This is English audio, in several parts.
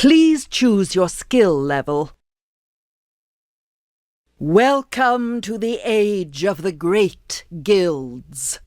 Please choose your skill level. Welcome to the age of the great guilds.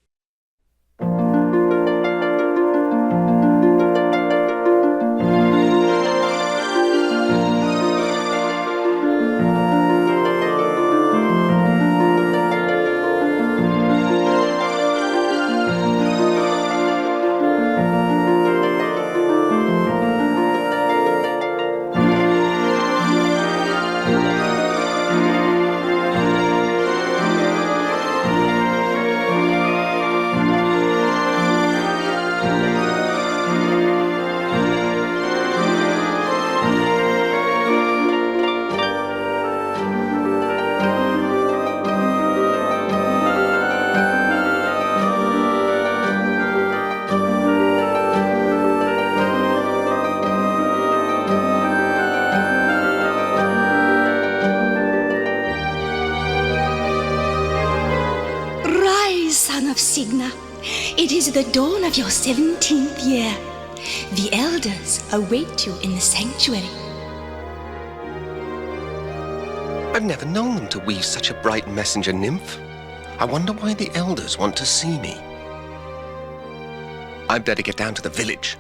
Son of Signa, it is the dawn of your 17th year. The elders await you in the sanctuary. I've never known them to weave such a bright messenger nymph. I wonder why the elders want to see me. I'd better get down to the village.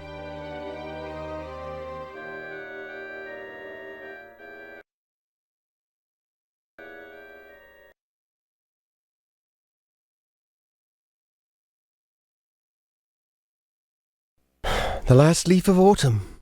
The last leaf of autumn.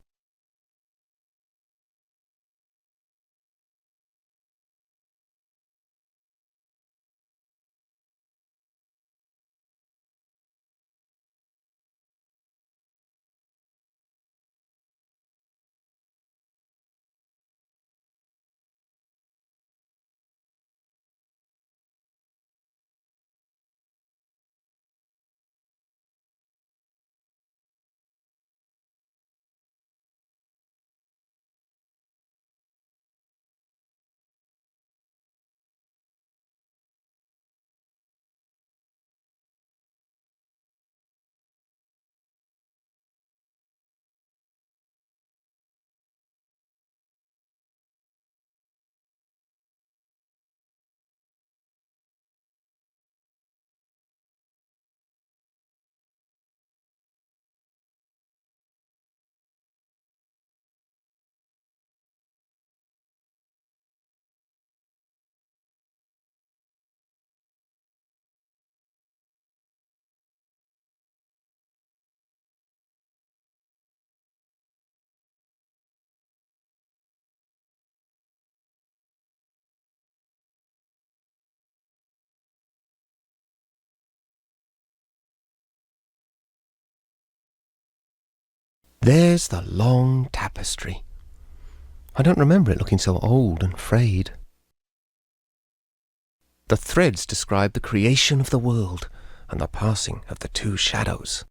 There's the long tapestry. I don't remember it looking so old and frayed. The threads describe the creation of the world and the passing of the two shadows.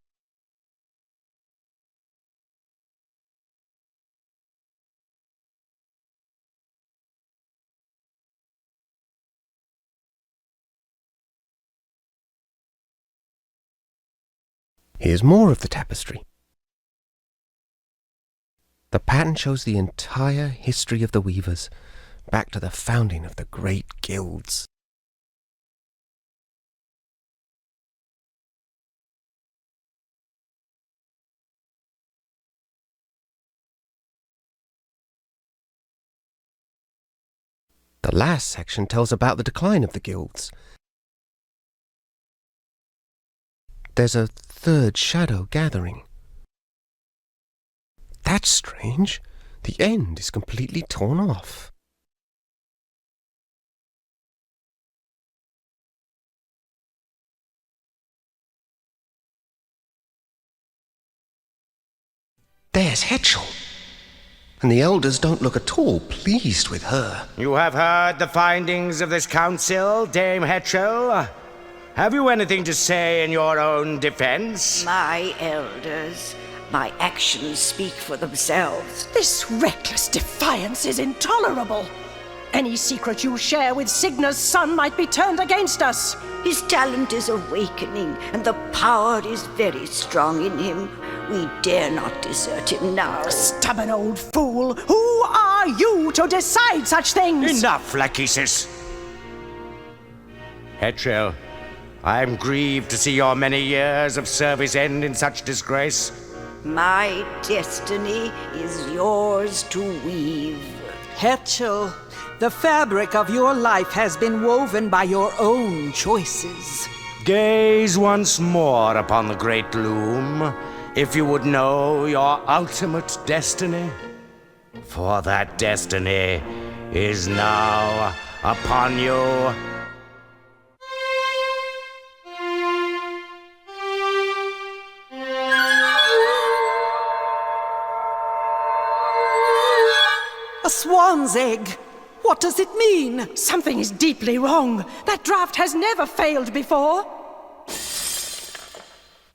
Here's more of the tapestry. The pattern shows the entire history of the weavers, back to the founding of the great guilds. The last section tells about the decline of the guilds. There's a third shadow gathering. That's strange. The end is completely torn off. There's Hetchel. And the elders don't look at all pleased with her. You have heard the findings of this council, Dame Hetchel? Have you anything to say in your own defense? My elders, my actions speak for themselves. This reckless defiance is intolerable. Any secret you share with Signa's son might be turned against us. His talent is awakening, and the power is very strong in him. We dare not desert him now. Stubborn old fool! Who are you to decide such things? Enough, Lachesis. Hetchel, I am grieved to see your many years of service end in such disgrace. My destiny is yours to weave. Hetchel, the fabric of your life has been woven by your own choices. Gaze once more upon the great Loom, if you would know your ultimate destiny. For that destiny is now upon you. A swan's egg! What does it mean? Something is deeply wrong. That draft has never failed before.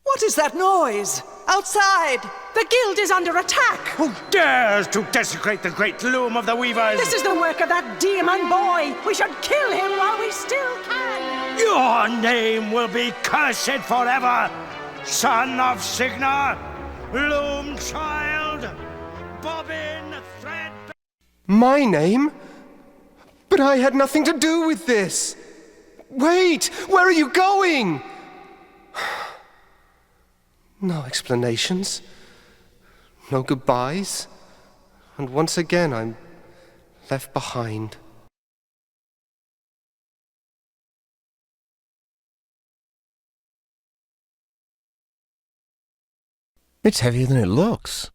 What is that noise? Outside! The guild is under attack. Who dares to desecrate the great Loom of the Weavers? This is the work of that demon boy. We should kill him while we still can. Your name will be cursed forever, son of Signa, Loom child, Bobbin Thread. My name? But I had nothing to do with this. Wait, where are you going? No explanations. No goodbyes. And once again, I'm left behind. It's heavier than it looks.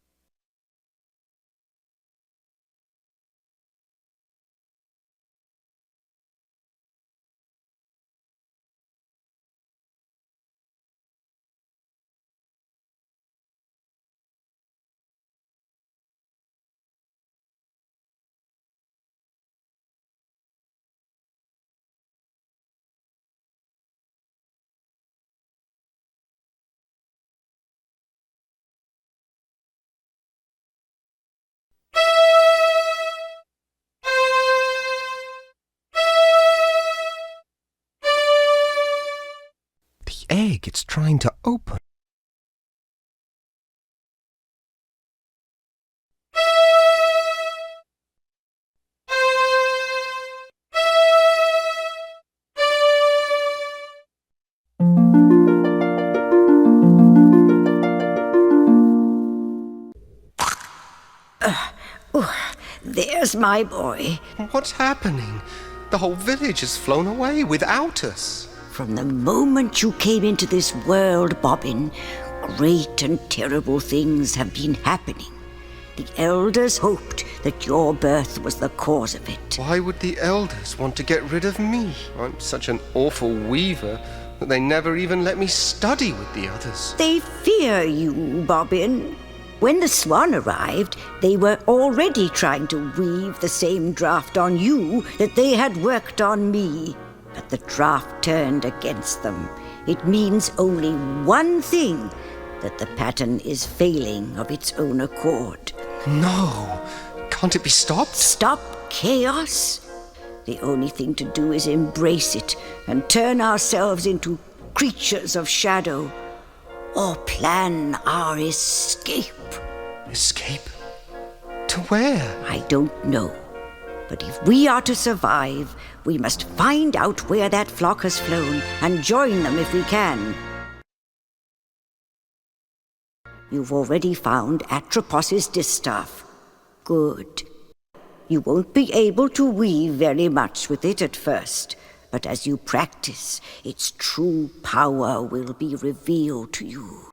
The egg, it's trying to open. There's my boy. What's happening? The whole village has flown away without us. From the moment you came into this world, Bobbin, great and terrible things have been happening. The elders hoped that your birth was the cause of it. Why would the elders want to get rid of me? I'm such an awful weaver that they never even let me study with the others. They fear you, Bobbin. When the swan arrived, they were already trying to weave the same draft on you that they had worked on me. But the draft turned against them. It means only one thing, that the pattern is failing of its own accord. No! Can't it be stopped? Stop chaos? The only thing to do is embrace it and turn ourselves into creatures of shadow, or plan our escape. Escape? To where? I don't know. But if we are to survive, we must find out where that flock has flown and join them if we can. You've already found Atropos's distaff. Good. You won't be able to weave very much with it at first, but as you practice, its true power will be revealed to you.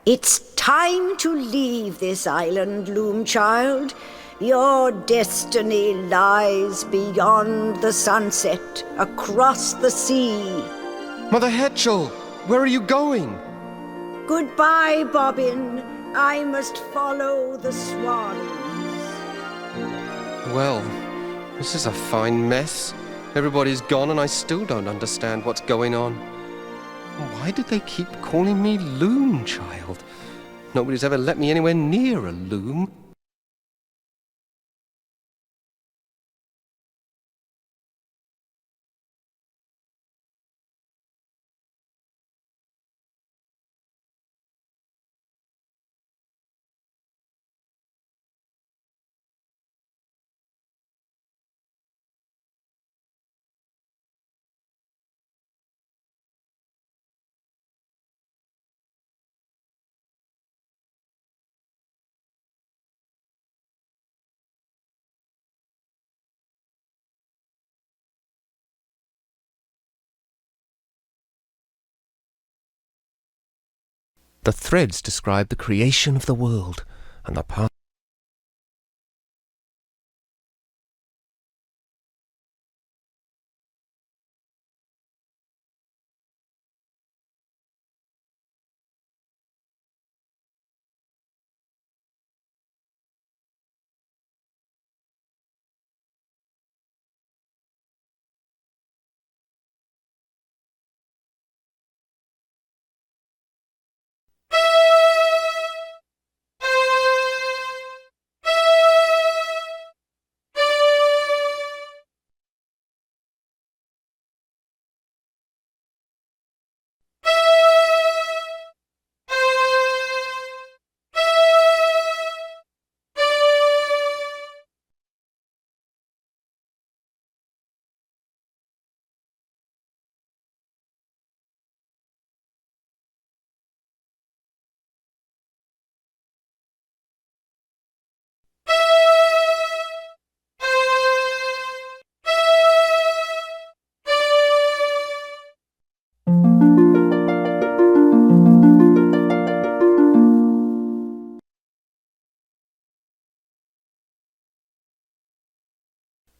It's time to leave this island, Loom child. Your destiny lies beyond the sunset, across the sea. Mother Hetchel, where are you going? Goodbye, Bobbin. I must follow the swans. Well, this is a fine mess. Everybody's gone and I still don't understand what's going on. Why did they keep calling me Loom Child? Nobody's ever let me anywhere near a loom. The threads describe the creation of the world and the path.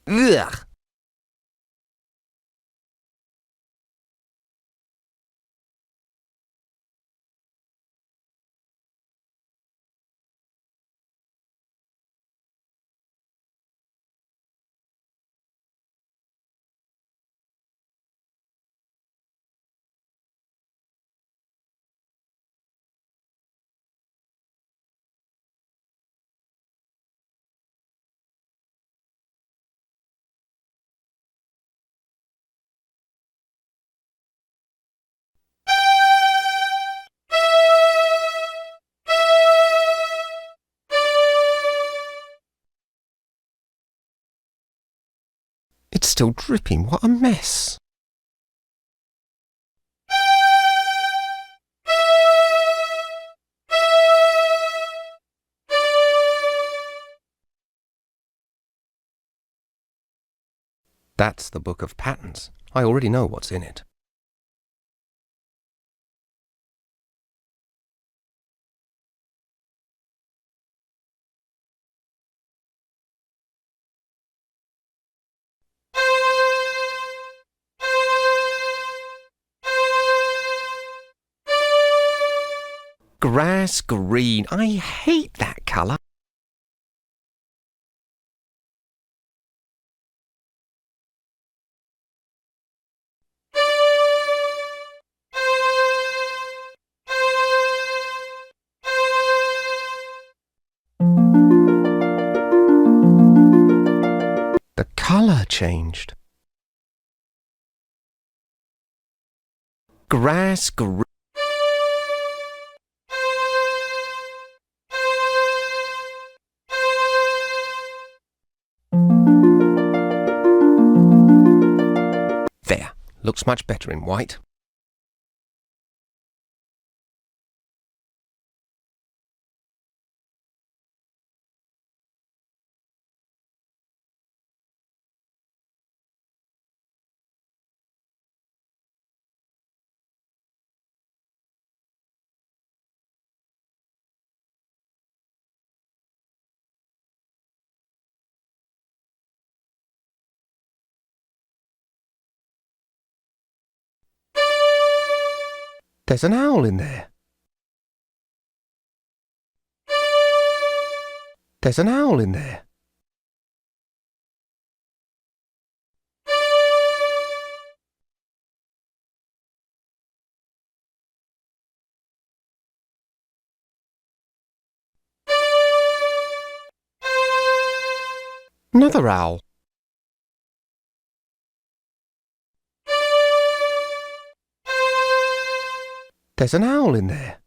Ugh. It's still dripping. What a mess. That's the book of patterns. I already know what's in it. Grass green. I hate that colour. The colour changed. Grass green. There. Looks much better in white. There's an owl in there. There's an owl in there. Another owl. There's an owl in there.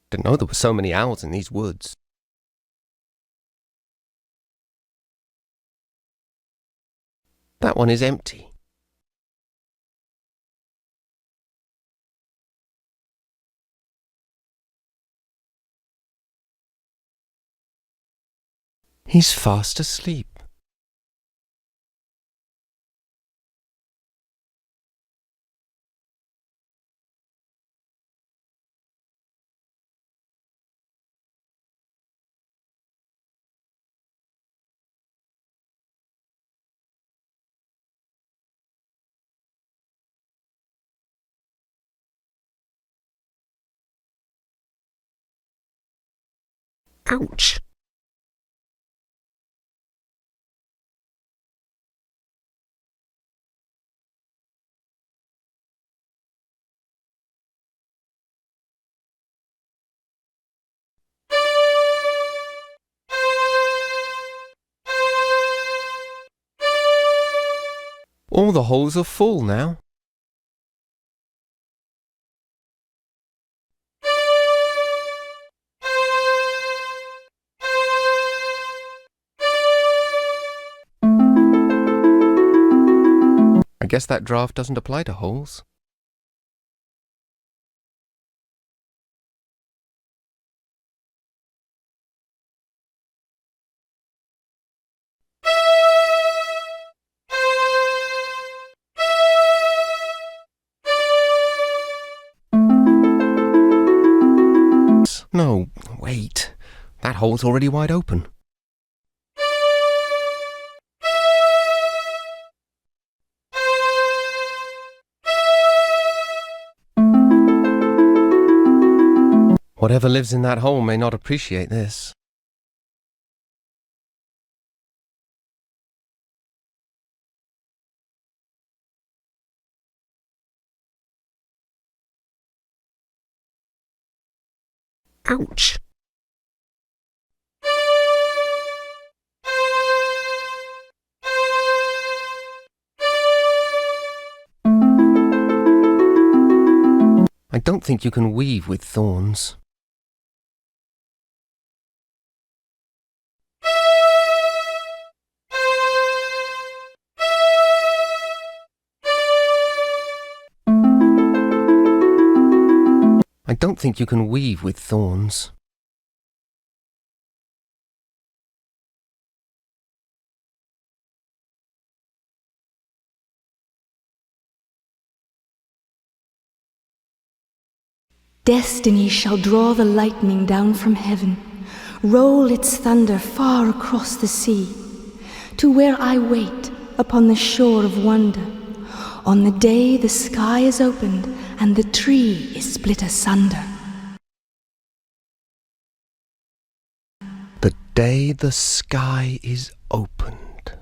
Didn't know there were so many owls in these woods. That one is empty. He's fast asleep. Ouch! All the holes are full now. I guess that draft doesn't apply to holes. No, wait. That hole's already wide open. Whatever lives in that hole may not appreciate this. Ouch! I don't think you can weave with thorns. I don't think you can weave with thorns. Destiny shall draw the lightning down from heaven, roll its thunder far across the sea, to where I wait upon the shore of wonder, on the day the sky is opened and the tree is split asunder. The day the sky is opened.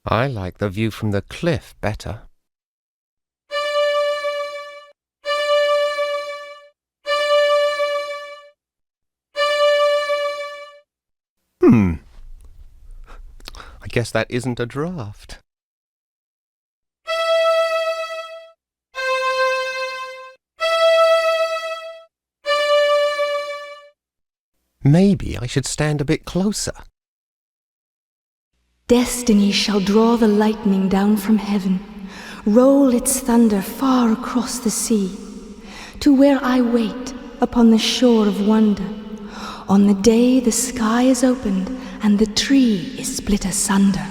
I like the view from the cliff better. I guess that isn't a draft. Maybe I should stand a bit closer. Destiny shall draw the lightning down from heaven, roll its thunder far across the sea, to where I wait upon the shore of wonder, on the day the sky is opened and the tree is split asunder.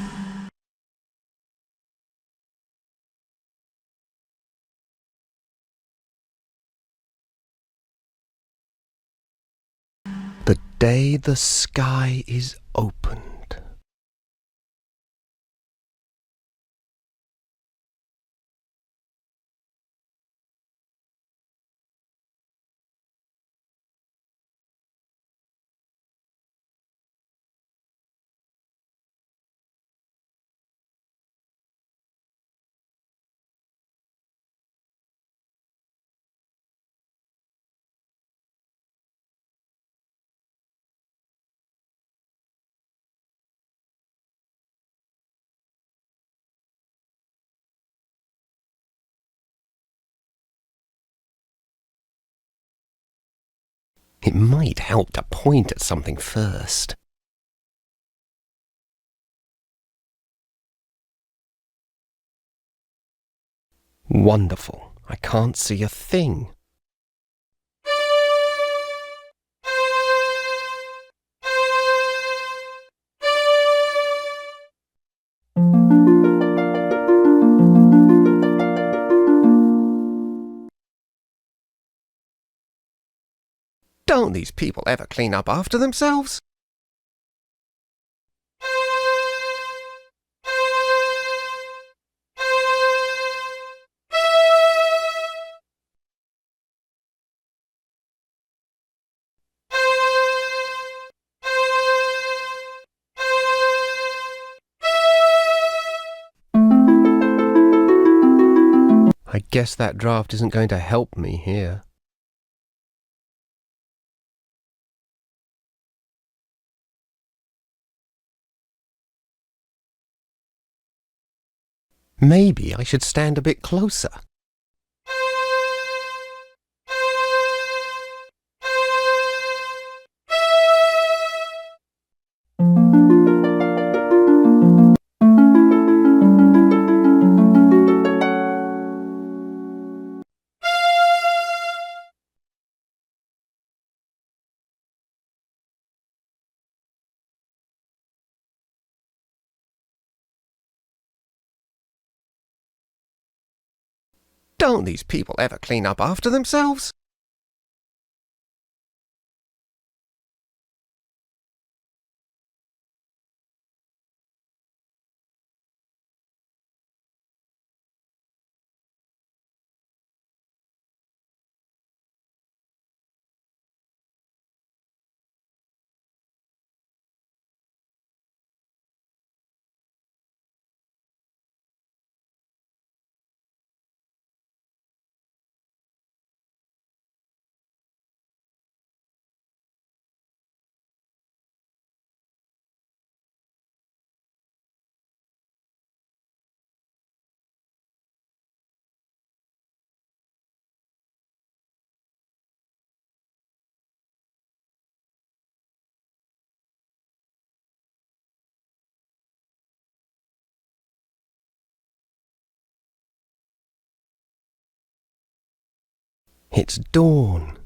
The day the sky is opened. It might help to point at something first. Wonderful. I can't see a thing. Don't these people ever clean up after themselves? I guess that draft isn't going to help me here. Maybe I should stand a bit closer. Don't these people ever clean up after themselves? It's dawn.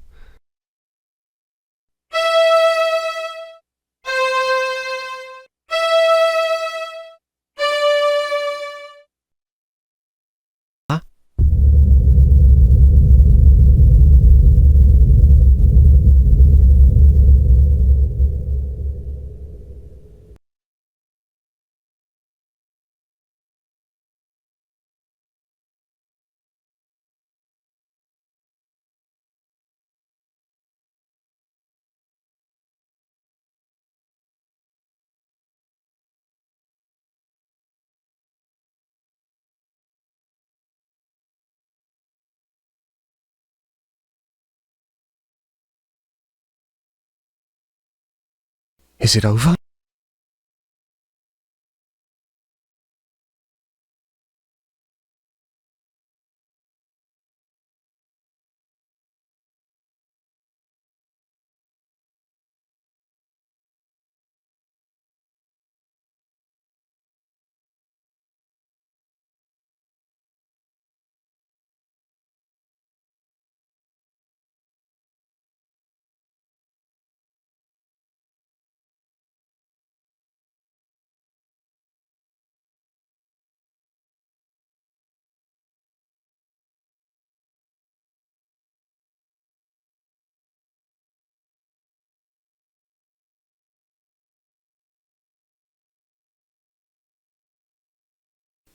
Huh? Is it over?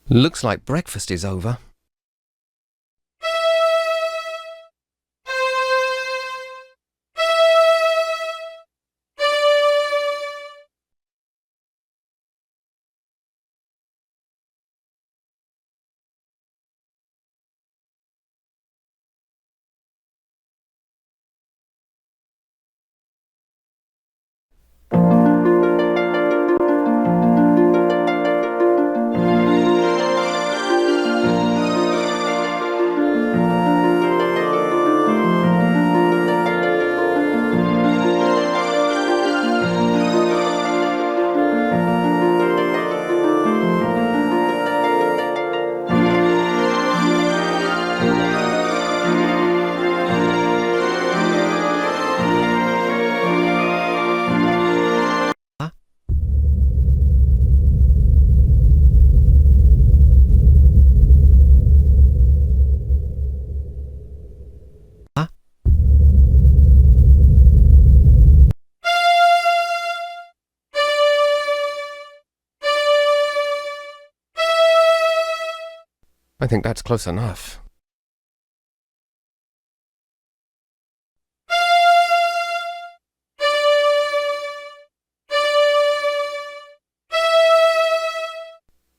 Looks like breakfast is over. I think that's close enough.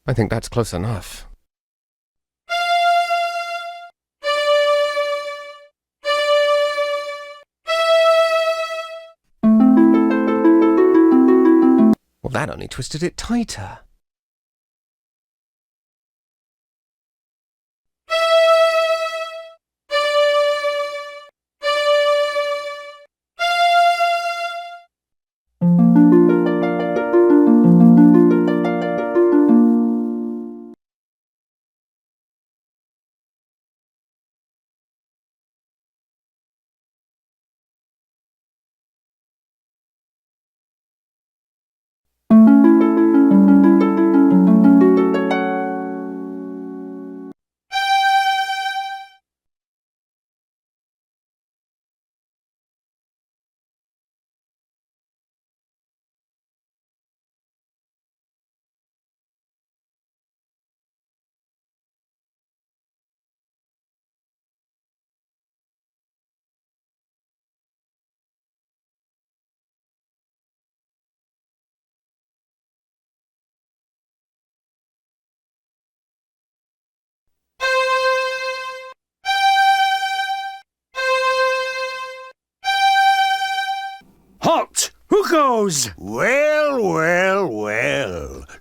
I think that's close enough. Well, that only twisted it tighter. Halt! Who goes? Well.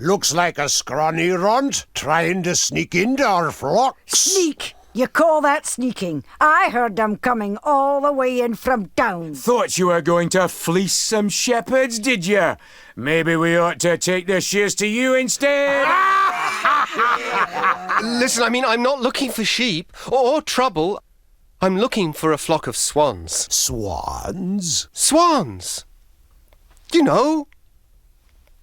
Looks like a scrawny runt trying to sneak into our flocks. Sneak! You call that sneaking? I heard them coming all the way in from town. Thought you were going to fleece some shepherds, did you? Maybe we ought to take the shears to you instead. Listen, I'm not looking for sheep or trouble. I'm looking for a flock of swans. Swans? Swans! You know,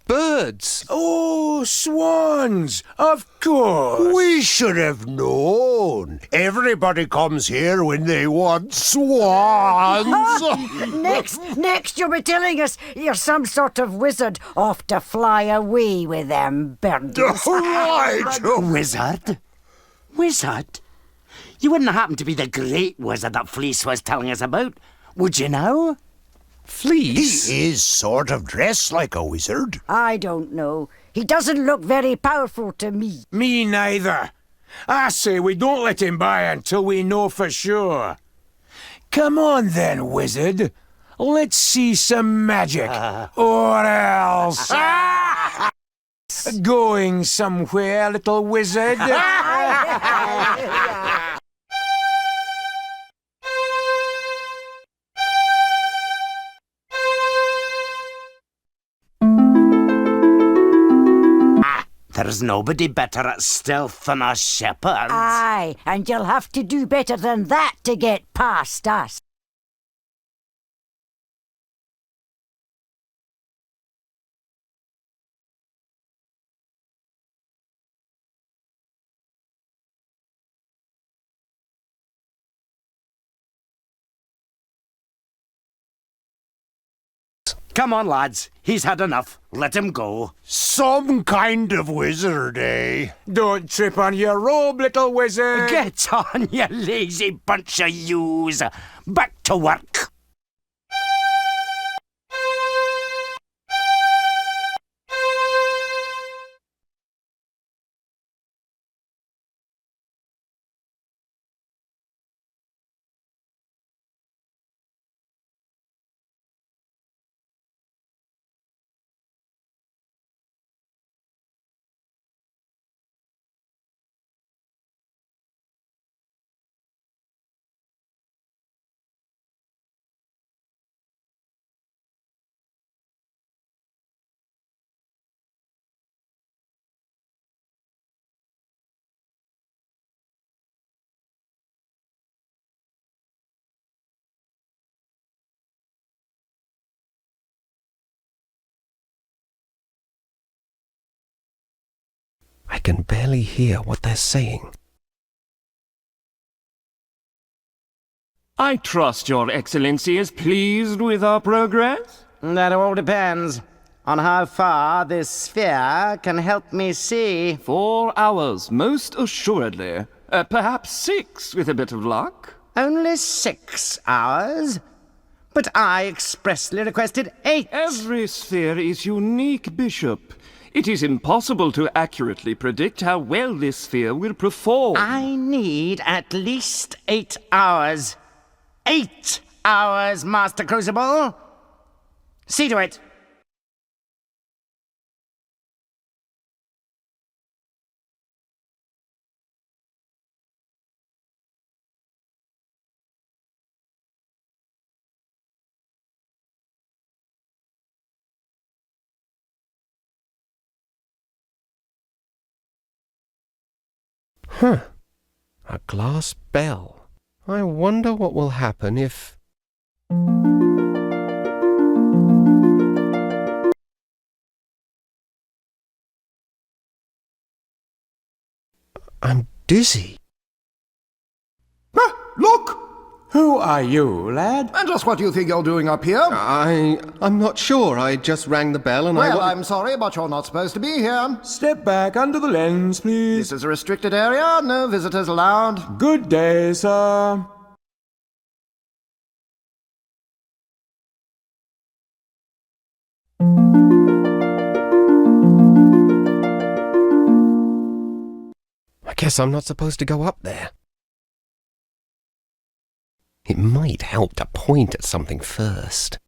birds. Oh, swans! Of course! We should have known. Everybody comes here when they want swans. Next you'll be telling us you're some sort of wizard off to fly away with them birds. Right. Wizard? Wizard? You wouldn't happen to be the great wizard that Fleece was telling us about, would you now? Fleece? He is sort of dressed like a wizard. I don't know. He doesn't look very powerful to me. Me neither. I say we don't let him by until we know for sure. Come on then, wizard. Let's see some magic. Or else... Going somewhere, little wizard? There's nobody better at stealth than us shepherds. Aye, and you'll have to do better than that to get past us. Come on, lads. He's had enough. Let him go. Some kind of wizard, eh? Don't trip on your robe, little wizard. Get on, you lazy bunch of yous. Back to work. I can barely hear what they're saying. I trust your Excellency is pleased with our progress? That all depends. on how far this sphere can help me see. 4 hours, most assuredly. Perhaps 6, with a bit of luck. Only 6 hours? But I expressly requested 8. Every sphere is unique, Bishop. It is impossible to accurately predict how well this sphere will perform. I need at least 8 hours. 8 hours, Master Crucible. See to it. Huh. A glass bell. I wonder what will happen if... I'm dizzy. Ah, look! Who are you, lad? And just what do you think you're doing up here? I'm not sure. I just rang the bell and Well, I'm sorry, but you're not supposed to be here. Step back under the lens, please. This is a restricted area. No visitors allowed. Good day, sir. I guess I'm not supposed to go up there. It might help to point at something first.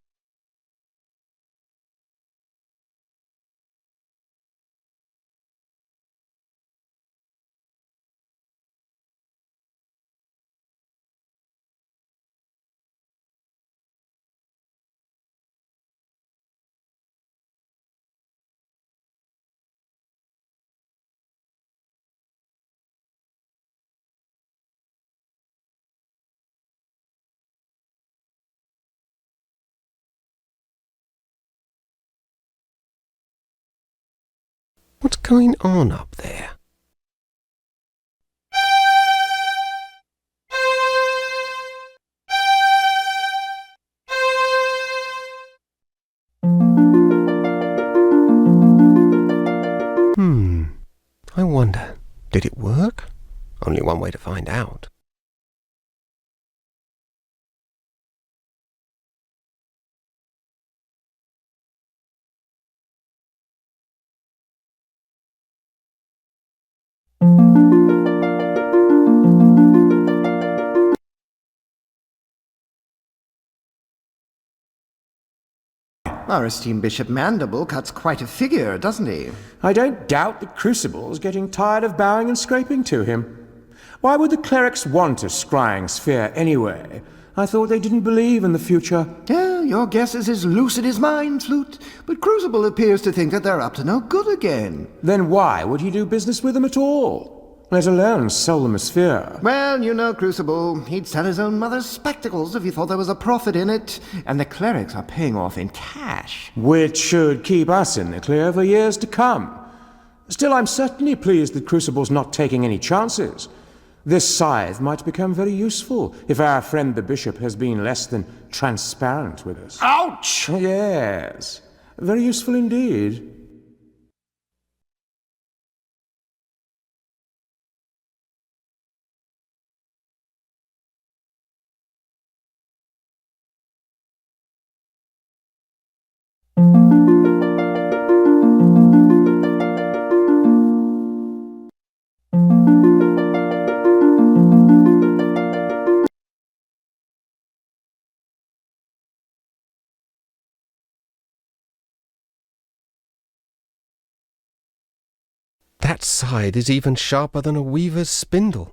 What's going on up there? I wonder, did it work? Only one way to find out. Our esteemed Bishop Mandible cuts quite a figure, doesn't he? I don't doubt that Crucible's getting tired of bowing and scraping to him. Why would the clerics want a scrying sphere anyway? I thought they didn't believe in the future. Yeah, your guess is as lucid as mine, Flute. But Crucible appears to think that they're up to no good again. Then why would he do business with them at all? Let alone sell them a sphere. Well, you know, Crucible, he'd sell his own mother's spectacles if he thought there was a profit in it. And the clerics are paying off in cash. Which should keep us in the clear for years to come. Still, I'm certainly pleased that Crucible's not taking any chances. This scythe might become very useful if our friend the bishop has been less than transparent with us. Ouch! Yes, very useful indeed. That scythe is even sharper than a weaver's spindle.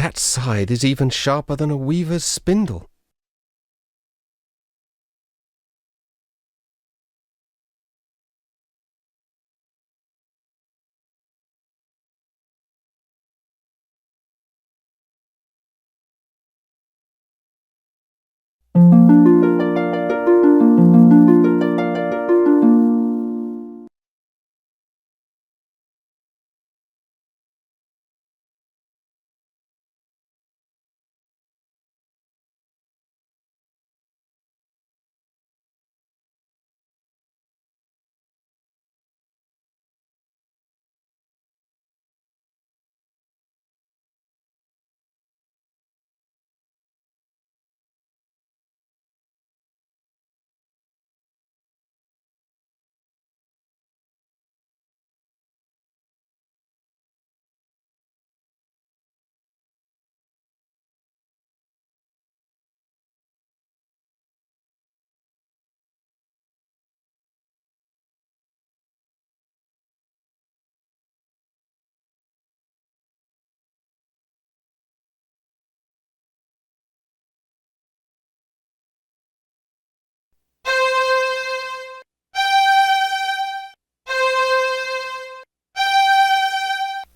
That scythe is even sharper than a weaver's spindle.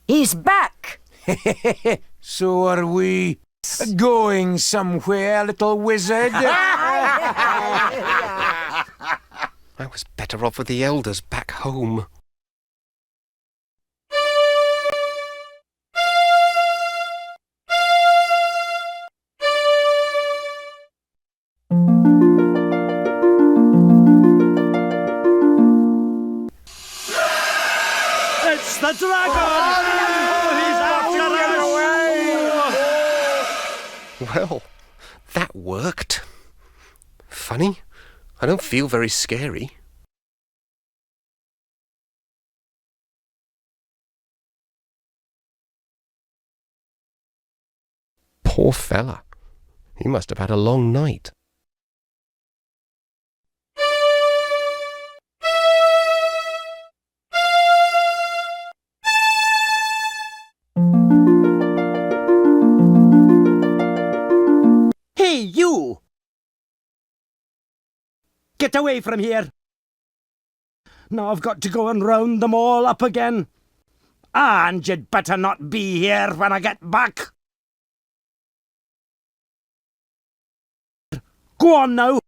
He's back! So are we. Going somewhere, little wizard? I was better off with the elders back home. It's the dragon! He's after us! Well, that worked. Funny, I don't feel very scary. Poor fella. He must have had a long night. Hey, you! Get away from here! Now I've got to go and round them all up again. And you'd better not be here when I get back. Go on now.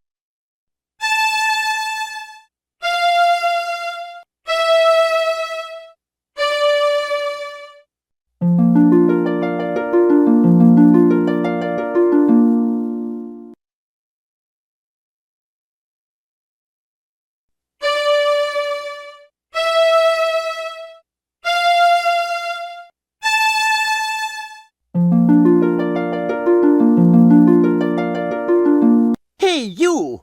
Hey, you!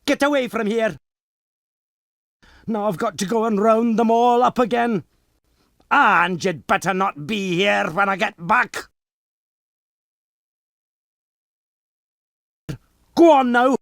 Get away from here! Now I've got to go and round them all up again. And you'd better not be here when I get back. Go on now.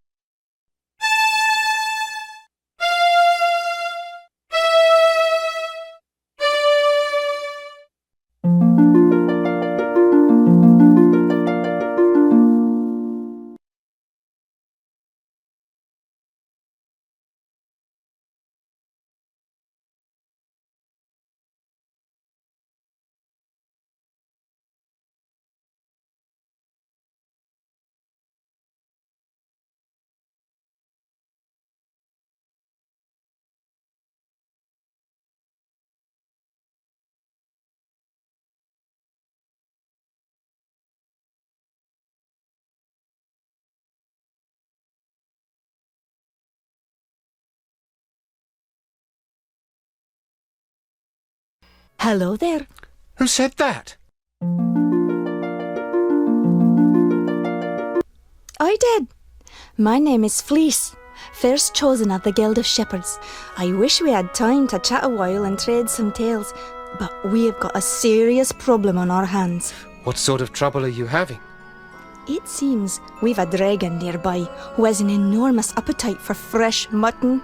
Hello there. Who said that? I did. My name is Fleece, first chosen of the Guild of Shepherds. I wish we had time to chat a while and trade some tales, but we have got a serious problem on our hands. What sort of trouble are you having? It seems we've a dragon nearby who has an enormous appetite for fresh mutton.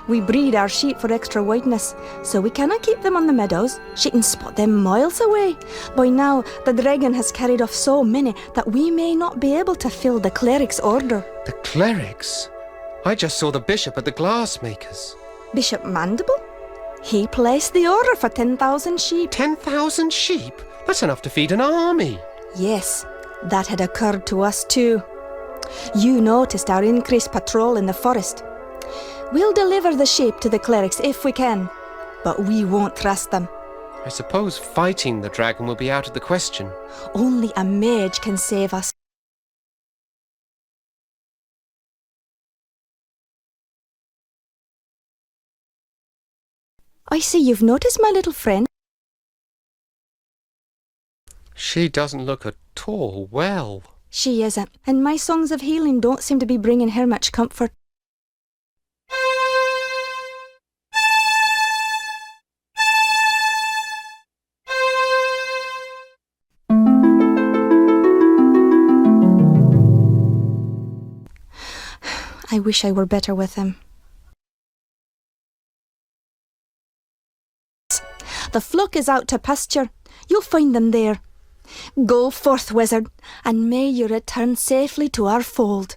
We breed our sheep for extra whiteness, so we cannot keep them on the meadows. She can spot them miles away. By now, the dragon has carried off so many that we may not be able to fill the cleric's order. The clerics? I just saw the bishop at the glassmakers. Bishop Mandible? He placed the order for 10,000 sheep. 10,000 sheep? That's enough to feed an army. Yes, that had occurred to us too. You noticed our increased patrol in the forest. We'll deliver the sheep to the clerics if we can, but we won't trust them. I suppose fighting the dragon will be out of the question. Only a mage can save us. I see you've noticed my little friend. She doesn't look at all well. She isn't, and my songs of healing don't seem to be bringing her much comfort. I wish I were better with him. The flock is out to pasture. You'll find them there. Go forth, wizard, and may you return safely to our fold.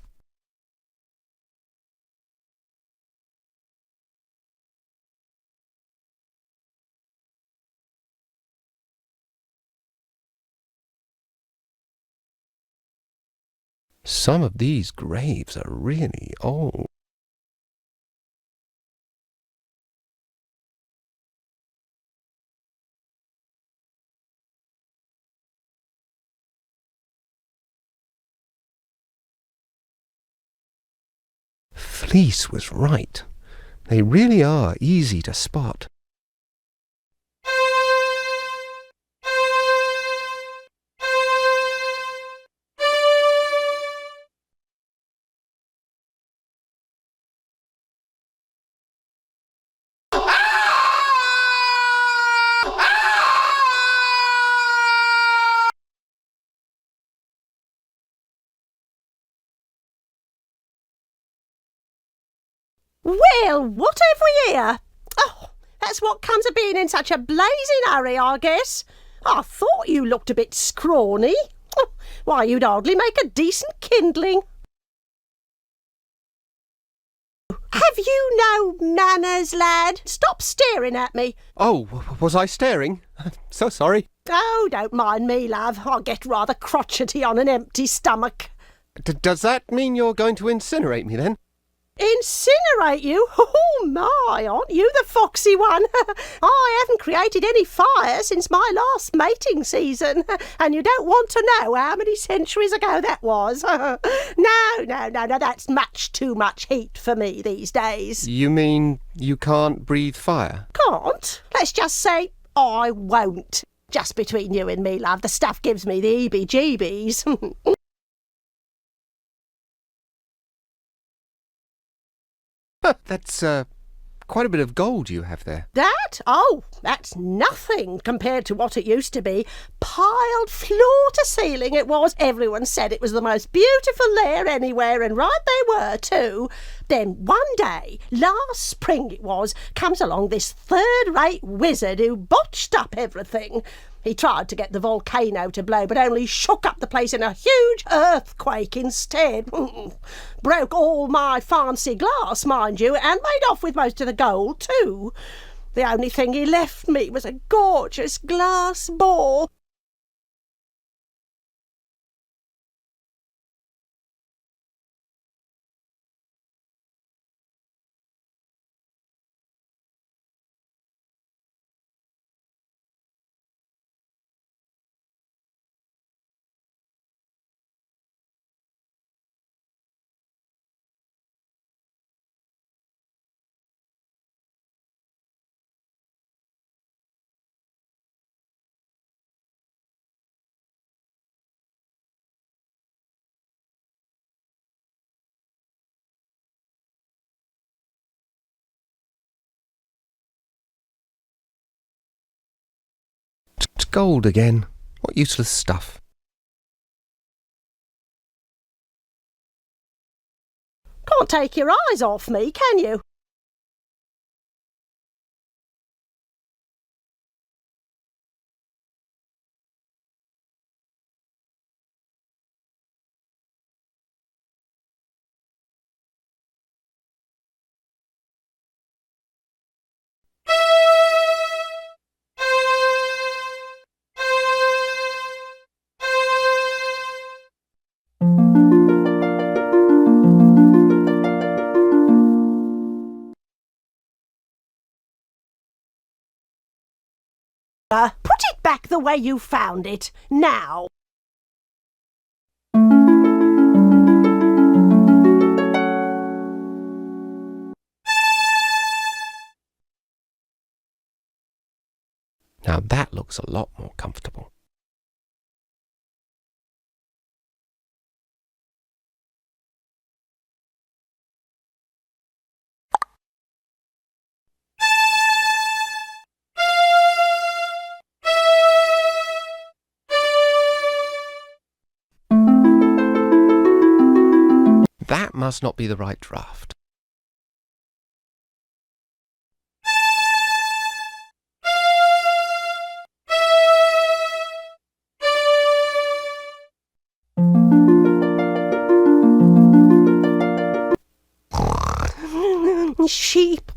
Some of these graves are really old. Fleece was right. They really are easy to spot. Well, what have we here? Oh, that's what comes of being in such a blazing hurry, I guess. I thought you looked a bit scrawny. Oh, why, you'd hardly make a decent kindling. Have you no manners, lad? Stop staring at me. Oh, was I staring? So sorry. Oh, don't mind me, love. I get rather crotchety on an empty stomach. Does that mean you're going to incinerate me then? Incinerate you? Oh my, aren't you the foxy one? I haven't created any fire since my last mating season, and you don't want to know how many centuries ago that was. No, that's much too much heat for me these days. You mean you can't breathe fire? Can't? Let's just say I won't. Just between you and me, love, the stuff gives me the heebie-jeebies. That's quite a bit of gold you have there. That? Oh, that's nothing compared to what it used to be. Piled floor to ceiling it was. Everyone said it was the most beautiful lair anywhere, and right they were too. Then one day, last spring it was, comes along this third-rate wizard who botched up everything. He tried to get the volcano to blow, but only shook up the place in a huge earthquake instead. Broke all my fancy glass, mind you, and made off with most of the gold too. The only thing he left me was a gorgeous glass ball. It's gold again. What useless stuff. Can't take your eyes off me, can you? the way you found it. Now. Now that looks a lot more comfortable. That must not be the right draft. Sheep.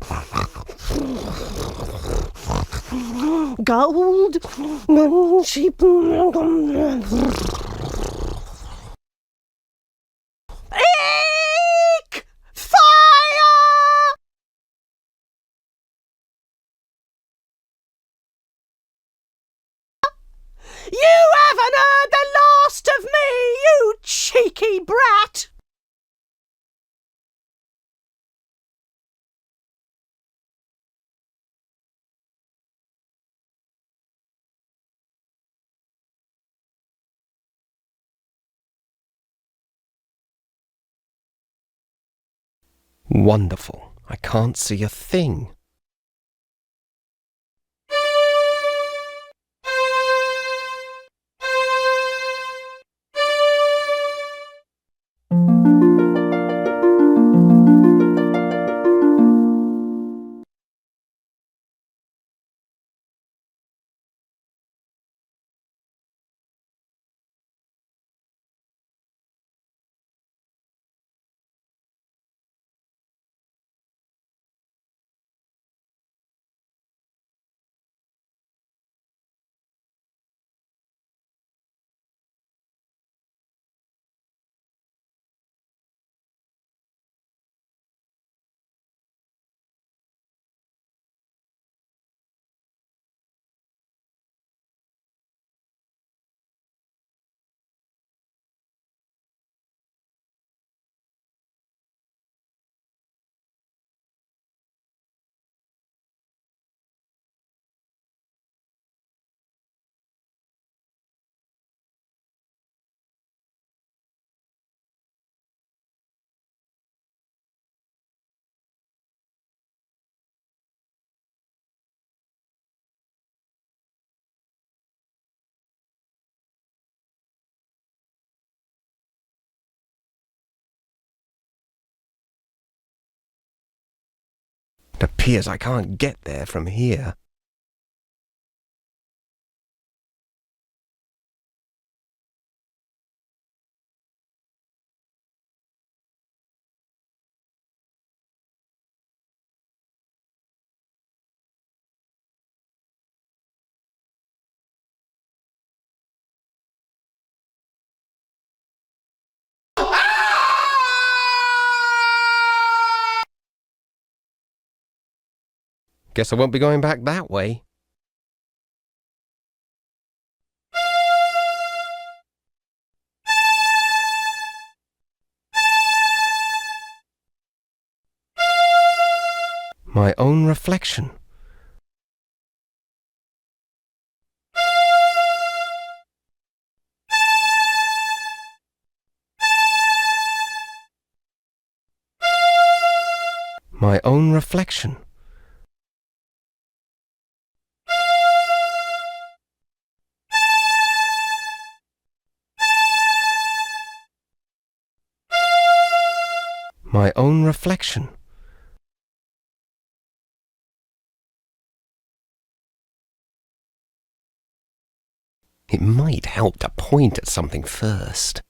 Gold. Sheep. Eek! Fire! You haven't heard the last of me, you cheeky brat! Wonderful. I can't see a thing. It appears I can't get there from here. Guess I won't be going back that way. My own reflection. My own reflection. My own reflection. It might help to point at something first.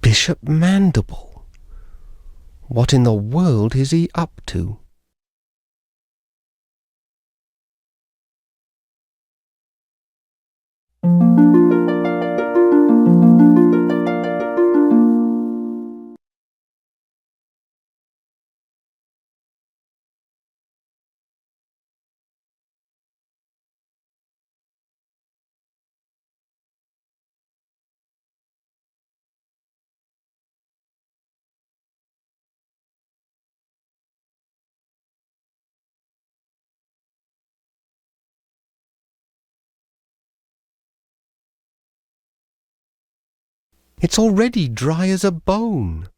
Bishop Mandible? What in the world is he up to? It's already dry as a bone.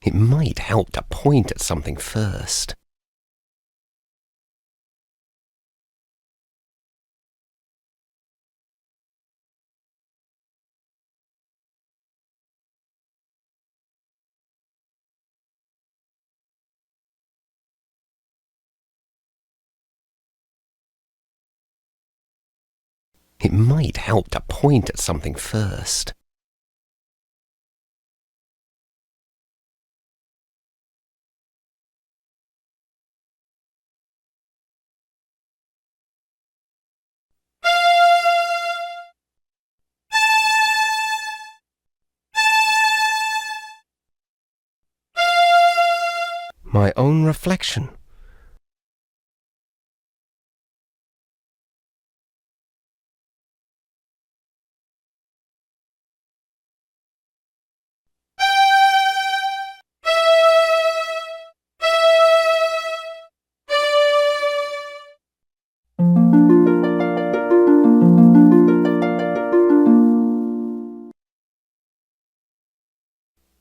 It might help to point at something first. It might help to point at something first. My own reflection.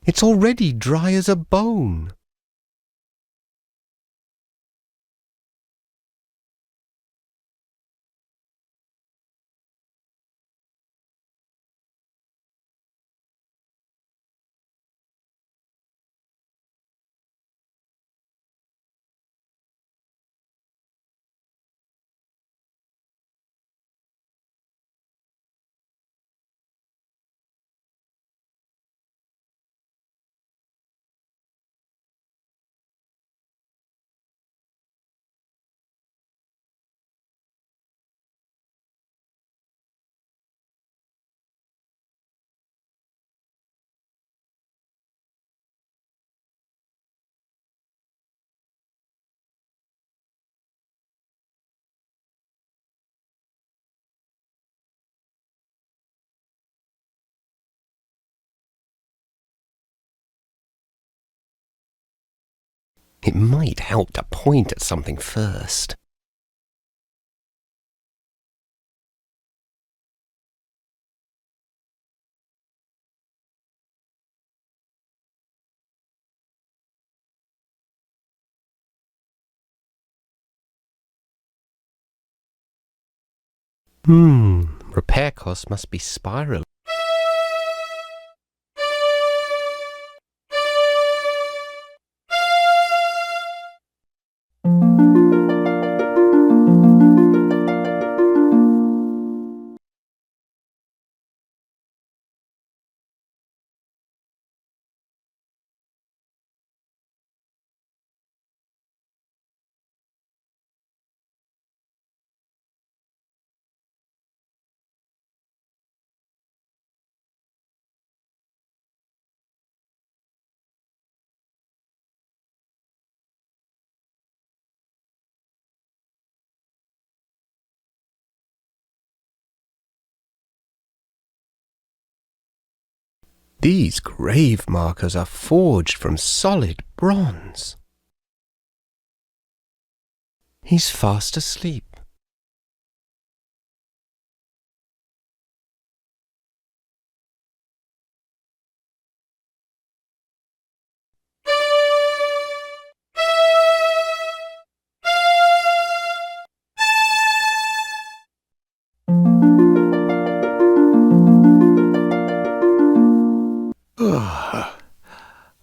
It's already dry as a bone. It might help to point at something first. Repair costs must be spiraling. These grave markers are forged from solid bronze. He's fast asleep.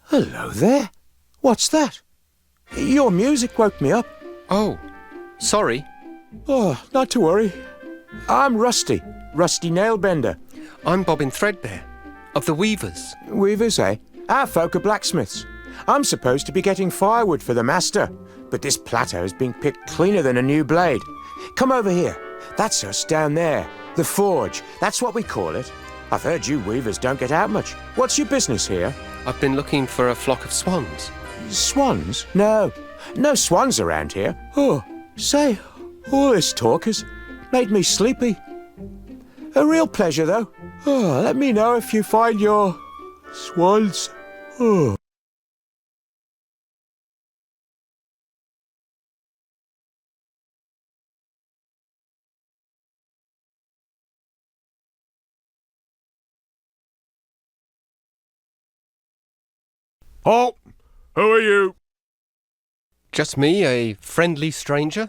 Hello there. What's that? Your music woke me up. Oh, sorry. Oh, not to worry. I'm Rusty Nailbender. I'm Bobbin Threadbare, of the Weavers. Weavers, eh? Our folk are blacksmiths. I'm supposed to be getting firewood for the master, but this plateau is being picked cleaner than a new blade. Come over here. That's us down there. The forge. That's what we call it. I've heard you weavers don't get out much. What's your business here? I've been looking for a flock of swans. Swans? No swans around here. Oh, say, all this talk has made me sleepy. A real pleasure, though. Oh, let me know if you find your swans. Oh. Oh, who are you? Just me, a friendly stranger?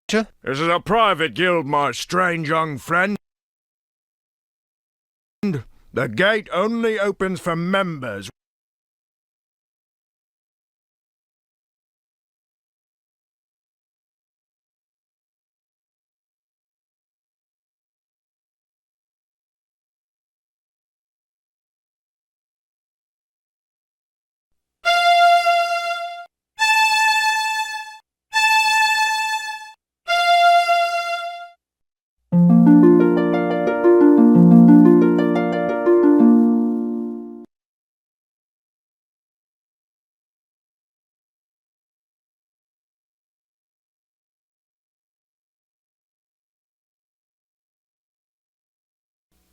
This is a private guild, my strange young friend. The gate only opens for members.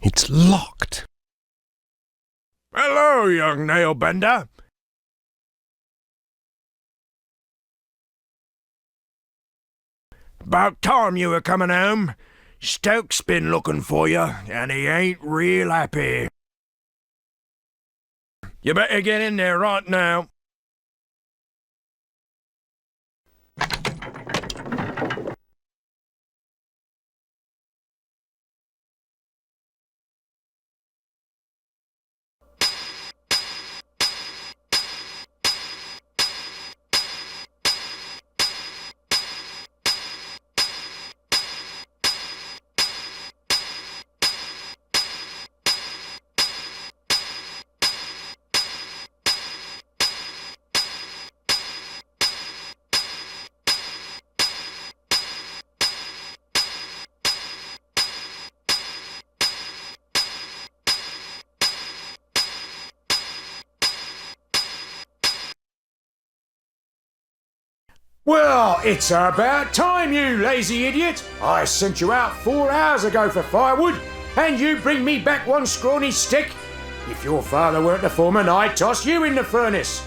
It's locked. Hello, young nailbender. About time you were coming home. Stoke's been looking for you, and he ain't real happy. You better get in there right now. Well, it's about time, you lazy idiot. I sent you out 4 hours ago for firewood, and you bring me back one scrawny stick. If your father weren't the foreman, I'd toss you in the furnace.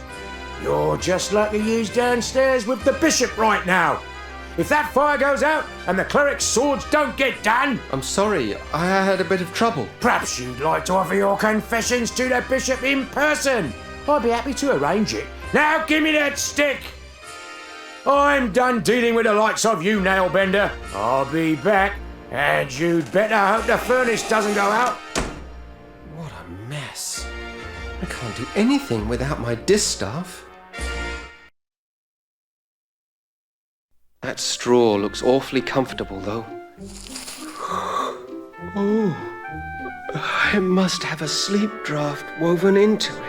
You're just like the you's downstairs with the bishop right now. If that fire goes out and the cleric's swords don't get done... I'm sorry, I had a bit of trouble. Perhaps you'd like to offer your confessions to the bishop in person. I'd be happy to arrange it. Now give me that stick. I'm done dealing with the likes of you, Nailbender. I'll be back, and you'd better hope the furnace doesn't go out. What a mess. I can't do anything without my distaff. That straw looks awfully comfortable, though. Oh, it must have a sleep draught woven into it.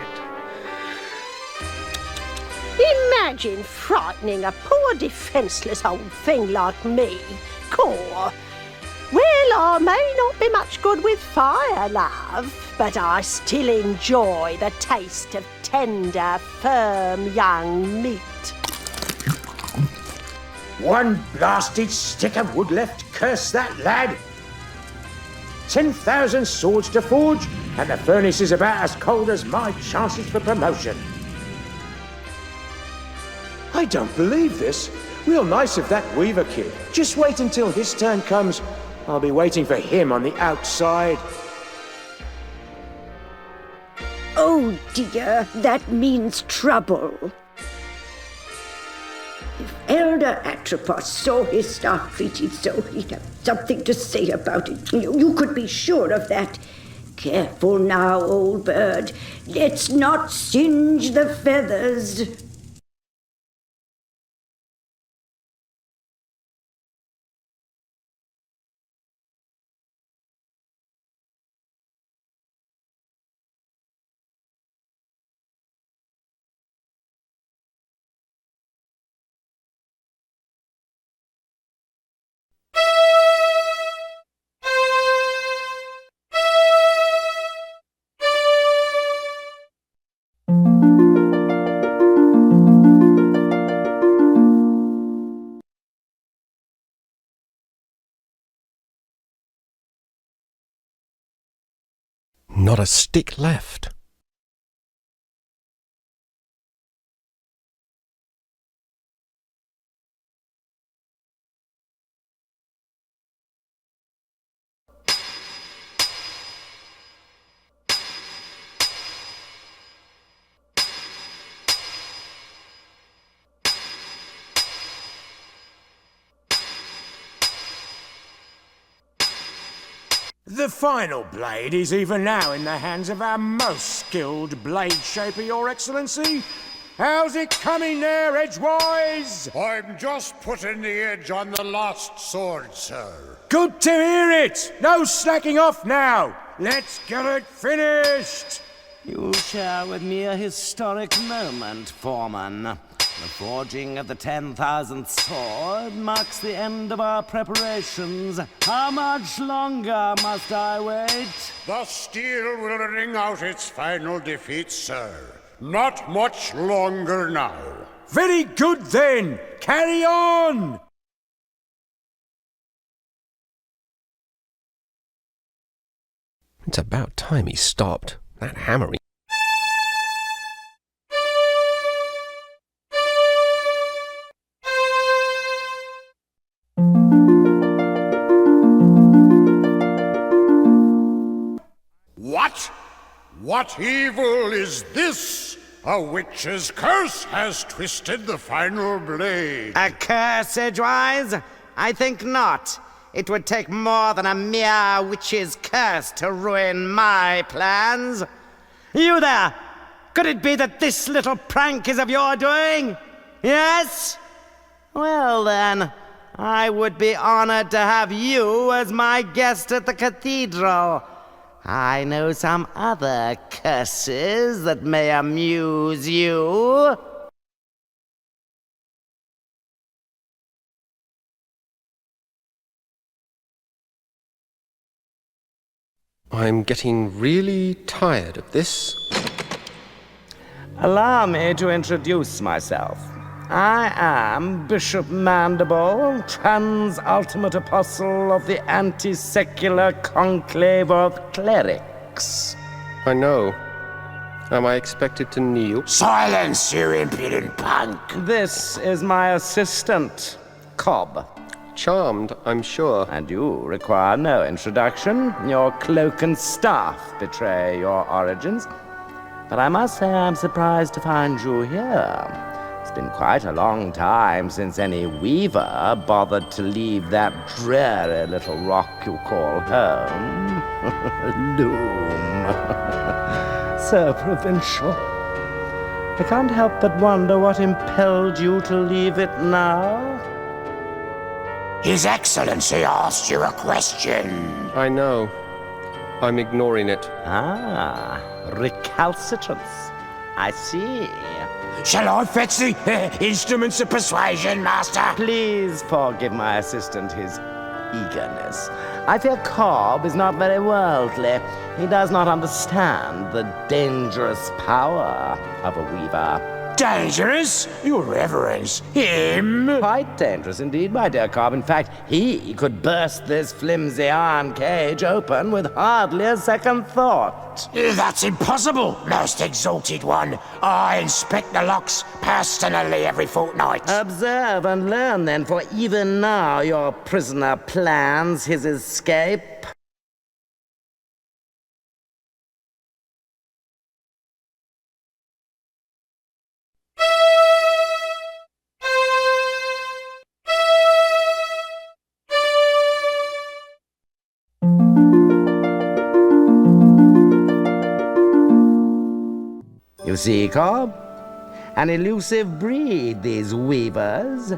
Imagine frightening a poor defenceless old thing like me. Caw. Well, I may not be much good with fire, love, but I still enjoy the taste of tender, firm young meat. One blasted stick of wood left, curse that lad. 10,000 swords to forge, and the furnace is about as cold as my chances for promotion. I don't believe this. Real nice of that Weaver kid. Just wait until his turn comes. I'll be waiting for him on the outside. Oh dear, that means trouble. If Elder Atropos saw his staff treated so, he'd have something to say about it. You could be sure of that. Careful now, old bird. Let's not singe the feathers. Not a stick left. The final blade is even now in the hands of our most skilled blade shaper, Your Excellency. How's it coming there, Edgewise? I'm just putting the edge on the last sword, sir. Good to hear it! No slacking off now! Let's get it finished! You share with me a historic moment, Foreman. The forging of the 10,000th sword marks the end of our preparations. How much longer must I wait? The steel will ring out its final defeat, sir. Not much longer now. Very good then! Carry on! It's about time he stopped. That hammering. What? What evil is this? A witch's curse has twisted the final blade. A curse, Edgewise? I think not. It would take more than a mere witch's curse to ruin my plans. You there! Could it be that this little prank is of your doing? Yes? Well then, I would be honored to have you as my guest at the cathedral. I know some other curses that may amuse you. I'm getting really tired of this. Allow me to introduce myself. I am Bishop Mandible, trans-ultimate apostle of the anti-secular conclave of clerics. I know. Am I expected to kneel? Silence, you impudent punk! This is my assistant, Cobb. Charmed, I'm sure. And you require no introduction. Your cloak and staff betray your origins. But I must say I'm surprised to find you here. It's been quite a long time since any weaver bothered to leave that dreary little rock you call home. Loom. So provincial. I can't help but wonder what impelled you to leave it now. His Excellency asked you a question. I know. I'm ignoring it. Ah, recalcitrance. I see. Shall I fetch the instruments of persuasion, Master? Please forgive my assistant his eagerness. I fear Cobb is not very worldly. He does not understand the dangerous power of a weaver. Dangerous? Your Reverence, him? Quite dangerous indeed, my dear Cobb. In fact, he could burst this flimsy iron cage open with hardly a second thought. That's impossible, most exalted one. I inspect the locks personally every fortnight. Observe and learn then, for even now your prisoner plans his escape. You see, Cobb? An elusive breed, these weavers.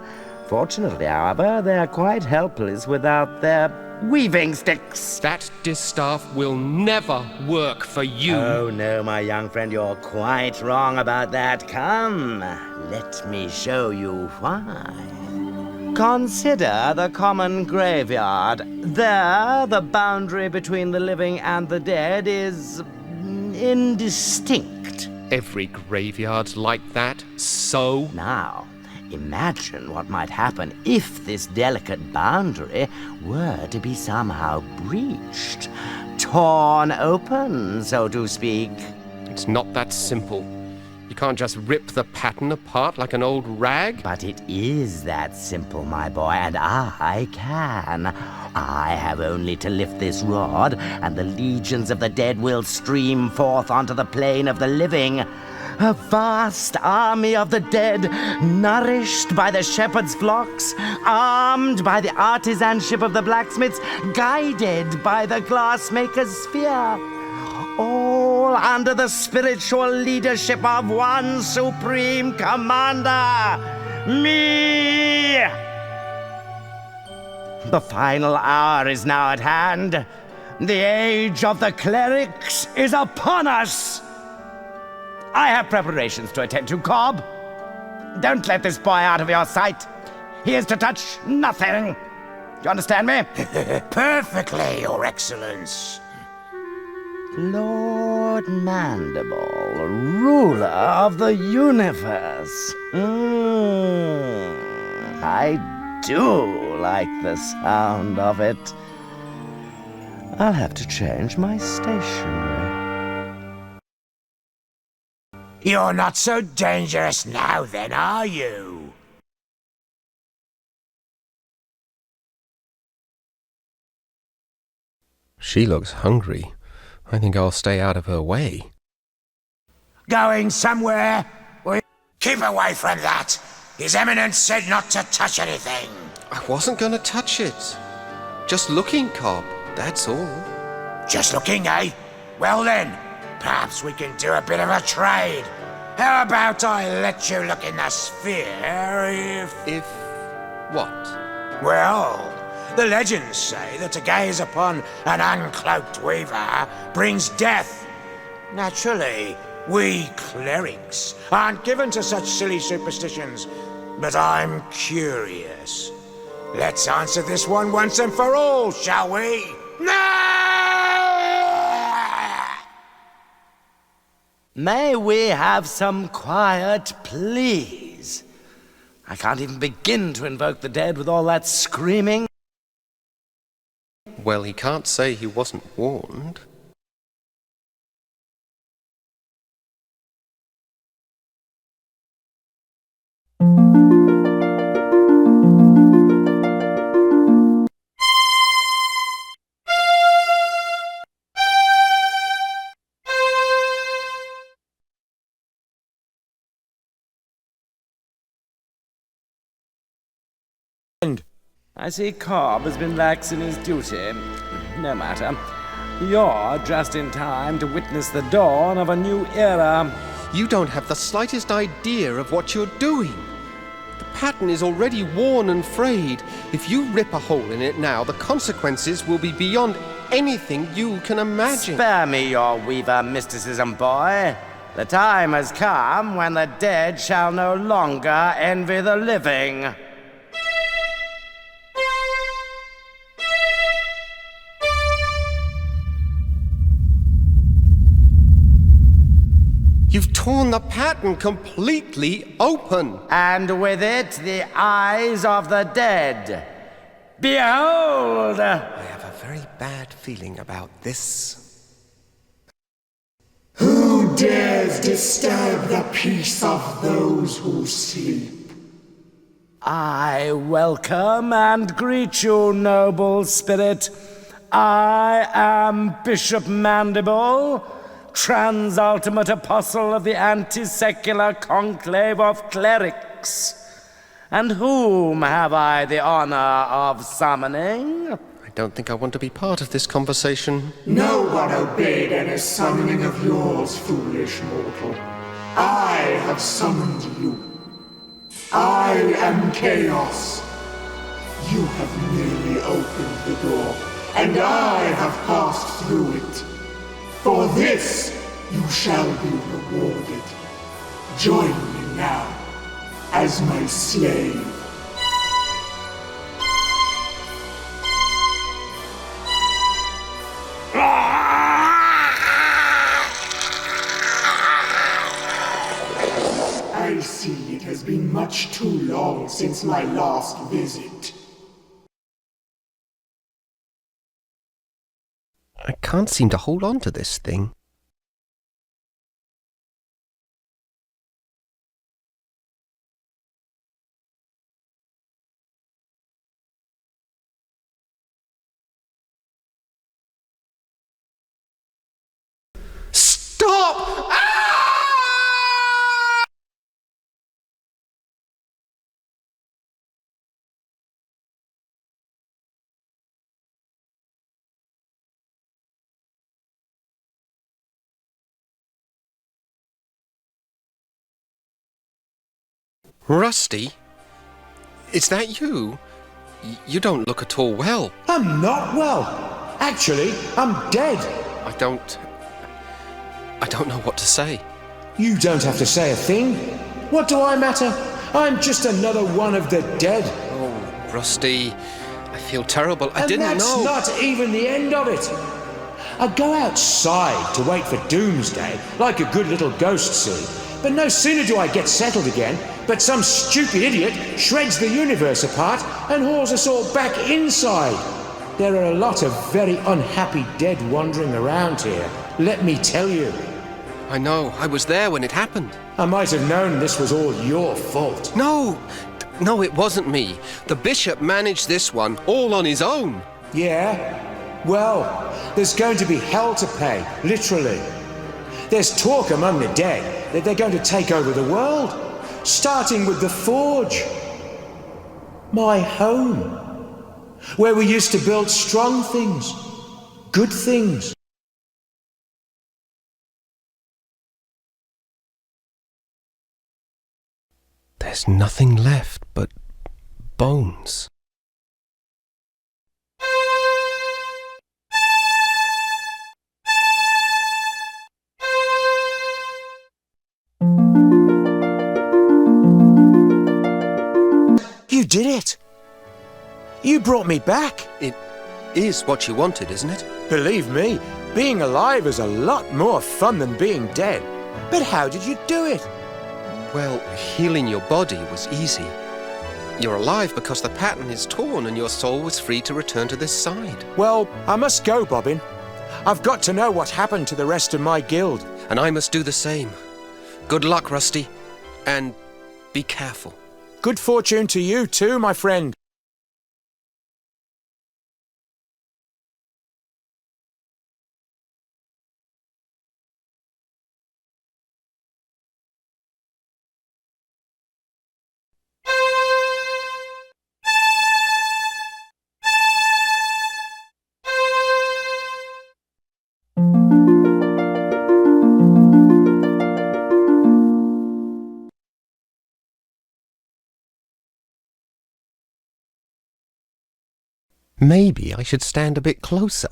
Fortunately, however, they're quite helpless without their weaving sticks. That distaff will never work for you. Oh, no, my young friend, you're quite wrong about that. Come, let me show you why. Consider the common graveyard. There, the boundary between the living and the dead is indistinct. Every graveyard's like that, so? Now, imagine what might happen if this delicate boundary were to be somehow breached, torn open, so to speak. It's not that simple. You can't just rip the pattern apart like an old rag. But it is that simple, my boy, and I can. I have only to lift this rod, and the legions of the dead will stream forth onto the plain of the living. A vast army of the dead, nourished by the shepherd's flocks, armed by the artisanship of the blacksmiths, guided by the glassmaker's sphere. All under the spiritual leadership of one supreme commander, me! The final hour is now at hand. The age of the clerics is upon us. I have preparations to attend to, Cobb. Don't let this boy out of your sight. He is to touch nothing. Do you understand me? Perfectly, Your Excellence. Lord Mandible, ruler of the universe. I do like the sound of it. I'll have to change my stationery. You're not so dangerous now, then, are you? She looks hungry. I think I'll stay out of her way. Going somewhere? Keep away from that. His Eminence said not to touch anything. I wasn't going to touch it. Just looking, Cobb, that's all. Just looking, eh? Well then, perhaps we can do a bit of a trade. How about I let you look in the sphere If what? Well, the legends say that to gaze upon an uncloaked weaver brings death. Naturally, we clerics aren't given to such silly superstitions, but I'm curious. Let's answer this one once and for all, shall we? May we have some quiet, please? I can't even begin to invoke the dead with all that screaming. Well, he can't say he wasn't warned. I see Cobb has been lax in his duty. No matter. You're just in time to witness the dawn of a new era. You don't have the slightest idea of what you're doing. The pattern is already worn and frayed. If you rip a hole in it now, the consequences will be beyond anything you can imagine. Spare me your weaver mysticism, boy. The time has come when the dead shall no longer envy the living. You've torn the pattern completely open. And with it, the eyes of the dead. Behold! I have a very bad feeling about this. Who dares disturb the peace of those who sleep? I welcome and greet you, noble spirit. I am Bishop Mandible, Transultimate Apostle of the Anti-Secular Conclave of Clerics. And whom have I the honor of summoning? I don't think I want to be part of this conversation. No one obeyed any summoning of yours, foolish mortal. I have summoned you. I am Chaos. You have merely opened the door, and I have passed through it. For this, you shall be rewarded. Join me now, as my slave. I see it has been much too long since my last visit. I can't seem to hold on to this thing. Stop! Rusty? Is that you? You don't look at all well. I'm not well. Actually, I'm dead. I don't know what to say. You don't have to say a thing. What do I matter? I'm just another one of the dead. Oh, Rusty, I feel terrible. I didn't know. And that's not even the end of it. I go outside to wait for doomsday, like a good little ghost see. But no sooner do I get settled again, but some stupid idiot shreds the universe apart and hauls us all back inside. There are a lot of very unhappy dead wandering around here, let me tell you. I know. I was there when it happened. I might have known this was all your fault. No, it wasn't me. The bishop managed this one all on his own. Yeah? Well, there's going to be hell to pay, literally. There's talk among the dead that they're going to take over the world, starting with the Forge. My home, where we used to build strong things, good things. There's nothing left but bones. You did it! You brought me back! It is what you wanted, isn't it? Believe me, being alive is a lot more fun than being dead. But how did you do it? Well, healing your body was easy. You're alive because the pattern is torn and your soul was free to return to this side. Well, I must go, Bobbin. I've got to know what happened to the rest of my guild. And I must do the same. Good luck, Rusty. And be careful. Good fortune to you too, my friend. Maybe I should stand a bit closer.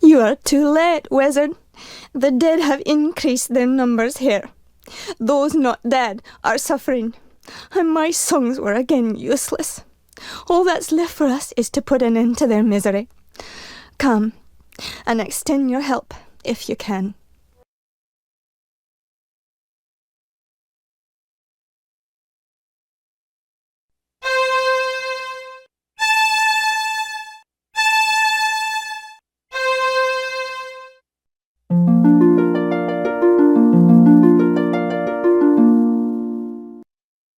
You are too late, wizard. The dead have increased their numbers here. Those not dead are suffering, and my songs were again useless. All that's left for us is to put an end to their misery. Come, and extend your help, if you can.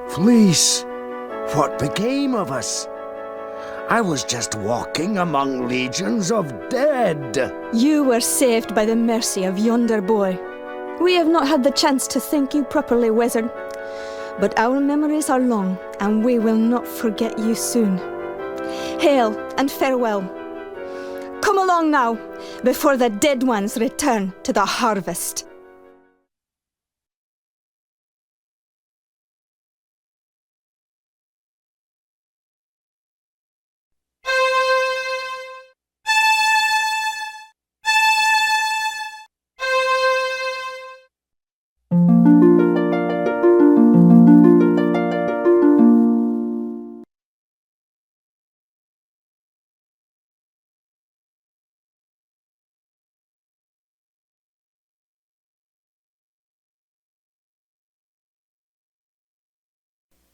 Fleece, what became of us? I was just walking among legions of dead. You were saved by the mercy of yonder boy. We have not had the chance to thank you properly, wizard. But our memories are long, and we will not forget you soon. Hail and farewell. Come along now, before the dead ones return to the harvest.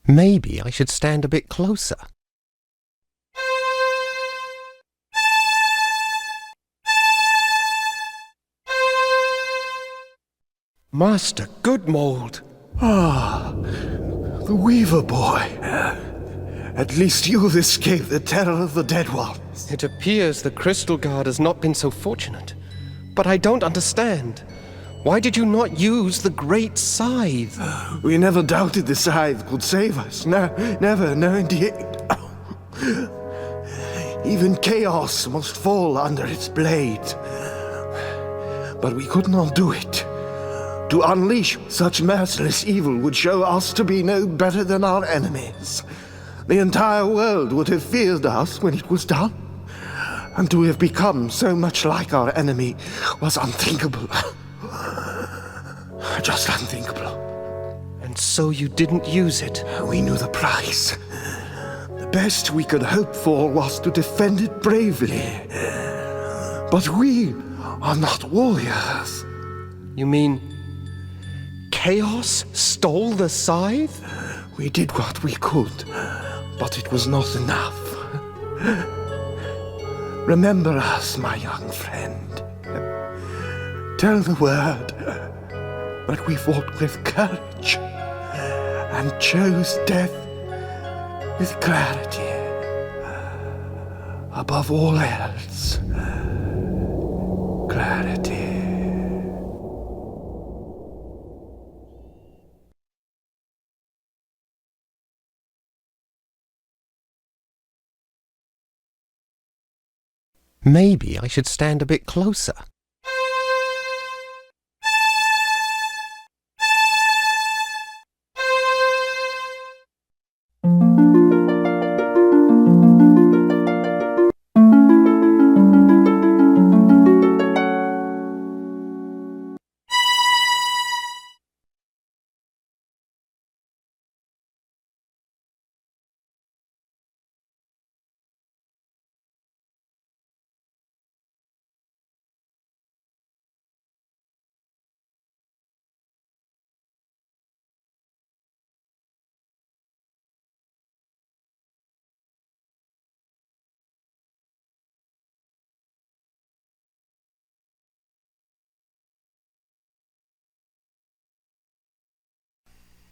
Maybe I should stand a bit closer. Master Goodmold! Ah, the Weaver boy. At least you've escaped the terror of the dead ones. It appears the Crystal Guard has not been so fortunate. But I don't understand. Why did you not use the Great Scythe? We never doubted the scythe could save us. No, never, no indeed. Even chaos must fall under its blade. But we could not do it. To unleash such merciless evil would show us to be no better than our enemies. The entire world would have feared us when it was done. And to have become so much like our enemy was unthinkable. Just unthinkable. And so you didn't use it? We knew the price. The best we could hope for was to defend it bravely. But we are not warriors. You mean Chaos stole the scythe? We did what we could, but it was not enough. Remember us, my young friend. Tell the word. But we fought with courage and chose death with clarity. Above all else, clarity. Maybe I should stand a bit closer.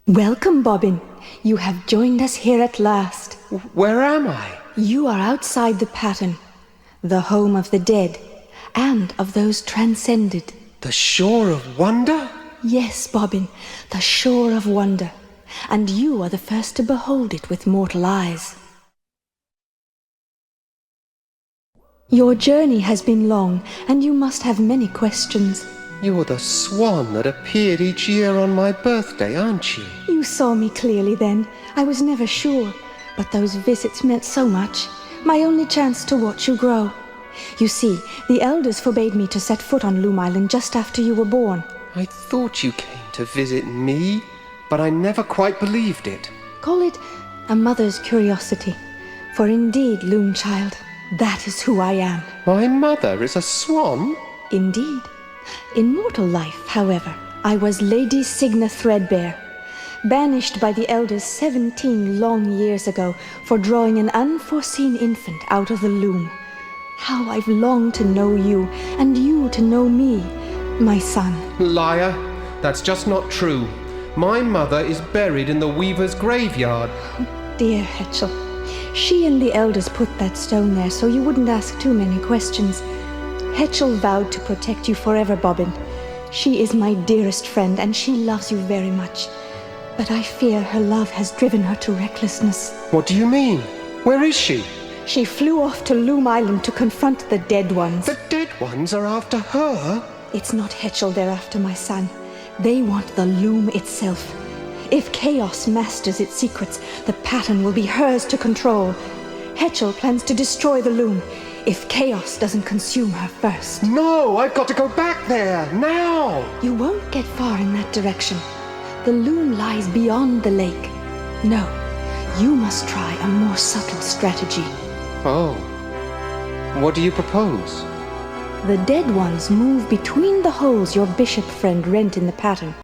Welcome, Bobbin. You have joined us here at last. Where am I? You are outside the pattern, the home of the dead, and of those transcended. The Shore of Wonder? Yes, Bobbin, the Shore of Wonder. And you are the first to behold it with mortal eyes. Your journey has been long, and you must have many questions. You're the swan that appeared each year on my birthday, aren't you? You saw me clearly then. I was never sure. But those visits meant so much. My only chance to watch you grow. You see, the elders forbade me to set foot on Loom Island just after you were born. I thought you came to visit me, but I never quite believed it. Call it a mother's curiosity. For indeed, Loom child, that is who I am. My mother is a swan? Indeed. In mortal life, however, I was Lady Signa Threadbare, banished by the elders 17 long years ago for drawing an unforeseen infant out of the loom. How I've longed to know you, and you to know me, my son. Liar. That's just not true. My mother is buried in the weaver's graveyard. Dear Hetchel, she and the elders put that stone there so you wouldn't ask too many questions. Hetchel vowed to protect you forever, Bobbin. She is my dearest friend, and she loves you very much. But I fear her love has driven her to recklessness. What do you mean? Where is she? She flew off to Loom Island to confront the dead ones. The dead ones are after her? It's not Hetchel they're after, my son. They want the loom itself. If Chaos masters its secrets, the pattern will be hers to control. Hetchel plans to destroy the loom if Chaos doesn't consume her first. No, I've got to go back there, now! You won't get far in that direction. The loom lies beyond the lake. No, you must try a more subtle strategy. Oh. What do you propose? The dead ones move between the holes your bishop friend rent in the pattern.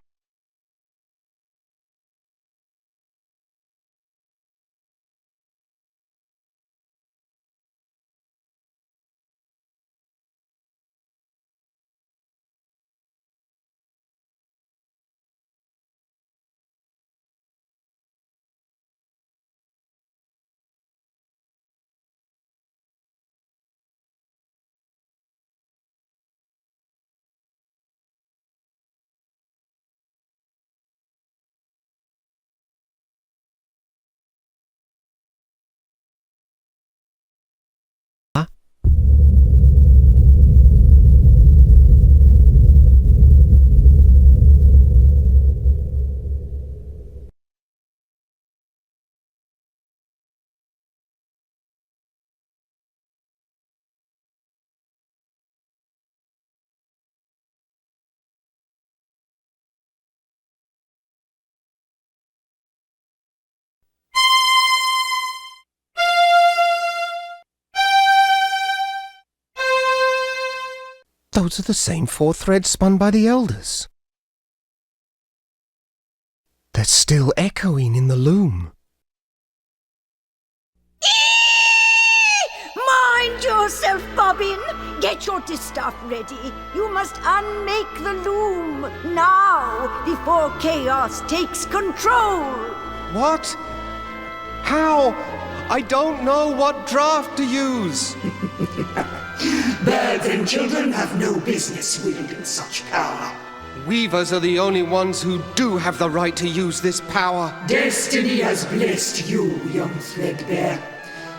Those are the same 4 threads spun by the elders. They're still echoing in the loom. Mind yourself, Bobbin! Get your distaff ready. You must unmake the loom now, before Chaos takes control. What? How? I don't know what draft to use. Birds and children have no business wielding such power. Weavers are the only ones who do have the right to use this power. Destiny has blessed you, young Threadbare.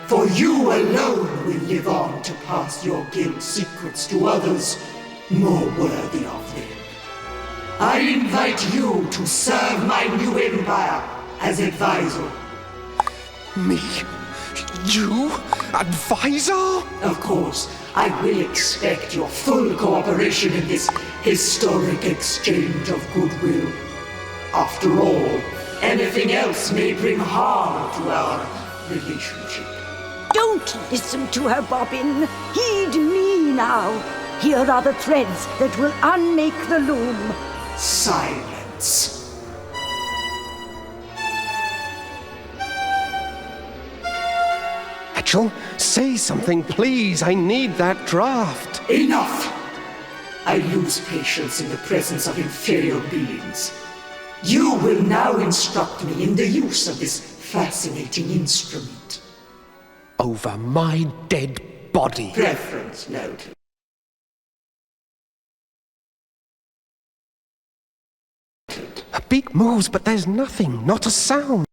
For you alone will live on to pass your guild secrets to others more worthy of them. I invite you to serve my new empire as advisor. Me? You? Advisor? Of course, I will expect your full cooperation in this historic exchange of goodwill. After all, anything else may bring harm to our relationship. Don't listen to her, Bobbin. Heed me now. Here are the threads that will unmake the loom. Silence. Hetchel, say something, please. I need that draft. Enough! I lose patience in the presence of inferior beings. You will now instruct me in the use of this fascinating instrument. Over my dead body. Preference noted. Her beak moves, but there's nothing, not a sound.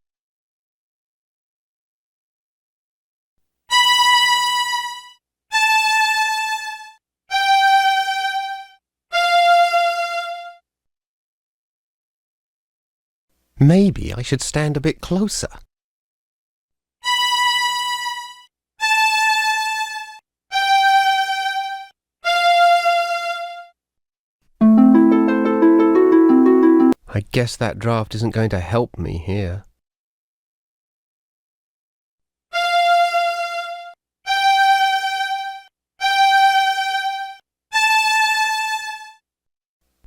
Maybe I should stand a bit closer. I guess that draft isn't going to help me here.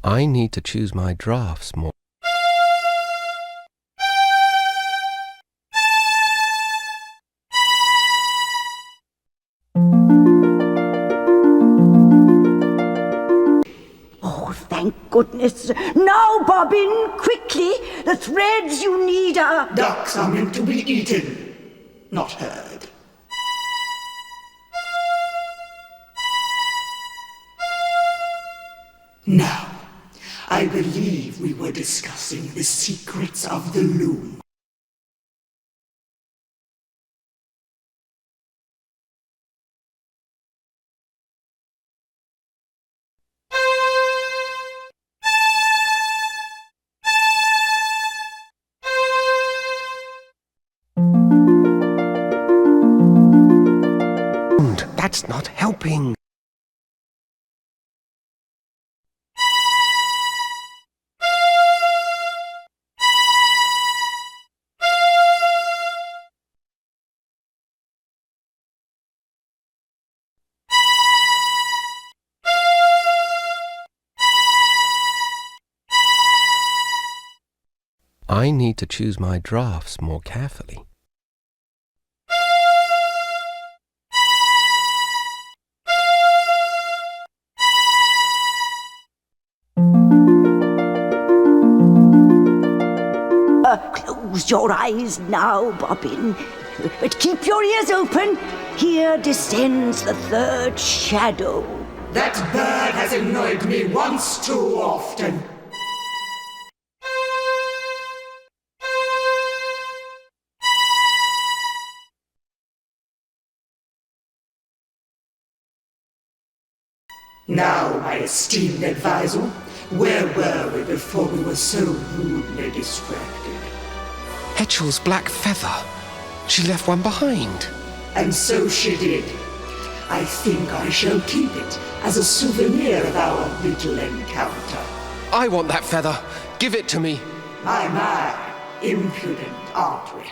I need to choose my drafts more. Oh, thank goodness. Now, Bobbin, quickly. The threads you need are... Ducks are meant to be eaten, not heard. Now, I believe we were discussing the secrets of the Loom. That's not helping. I need to choose my drafts more carefully. Close your eyes now, Bobbin. But keep your ears open. Here descends the third shadow. That bird has annoyed me once too often. Now, my esteemed advisor, where were we before we were so rudely distracted? Hetchel's black feather. She left one behind. And so she did. I think I shall keep it as a souvenir of our little encounter. I want that feather. Give it to me. My, impudent, aren't we?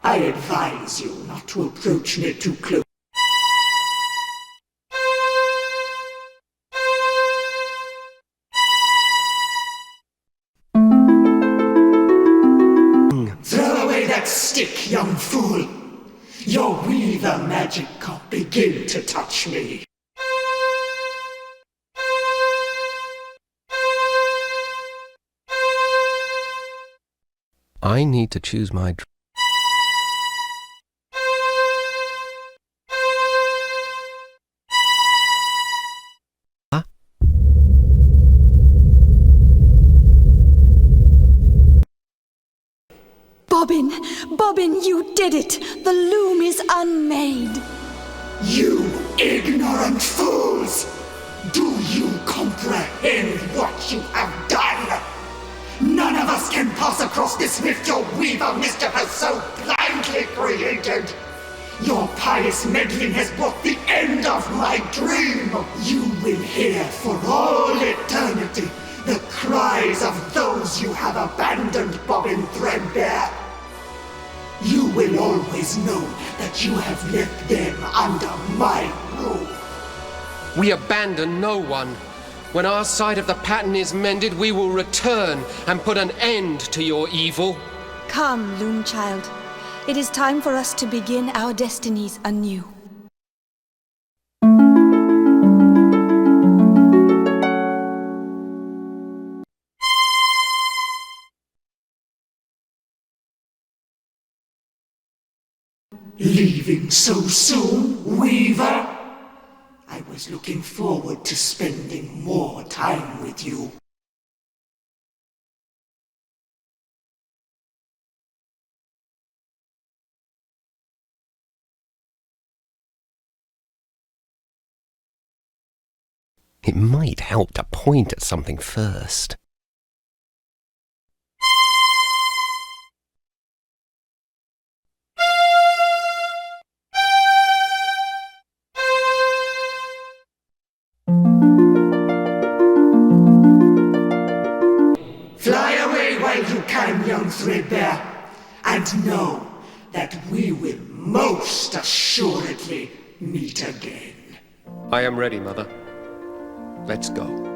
I advise you not to approach me too close. Throw away that stick, young fool. Your weaver magic can't begin to touch me. I need to choose my Bobbin, you did it! The loom is unmade! You ignorant fools! Do you comprehend what you have done? None of us can pass across this rift your weaver mischief has so blindly created. Your pious meddling has brought the end of my dream. You will hear for all eternity the cries of those you have abandoned, Bobbin Threadbare. You will always know that you have left them under my rule. We abandon no one. When our side of the pattern is mended, we will return and put an end to your evil. Come, Loom Child. It is time for us to begin our destinies anew. Leaving so soon, Weaver? I was looking forward to spending more time with you. It might help to point at something first. time, young threadbare, and know that we will most assuredly meet again. I am ready, Mother. Let's go.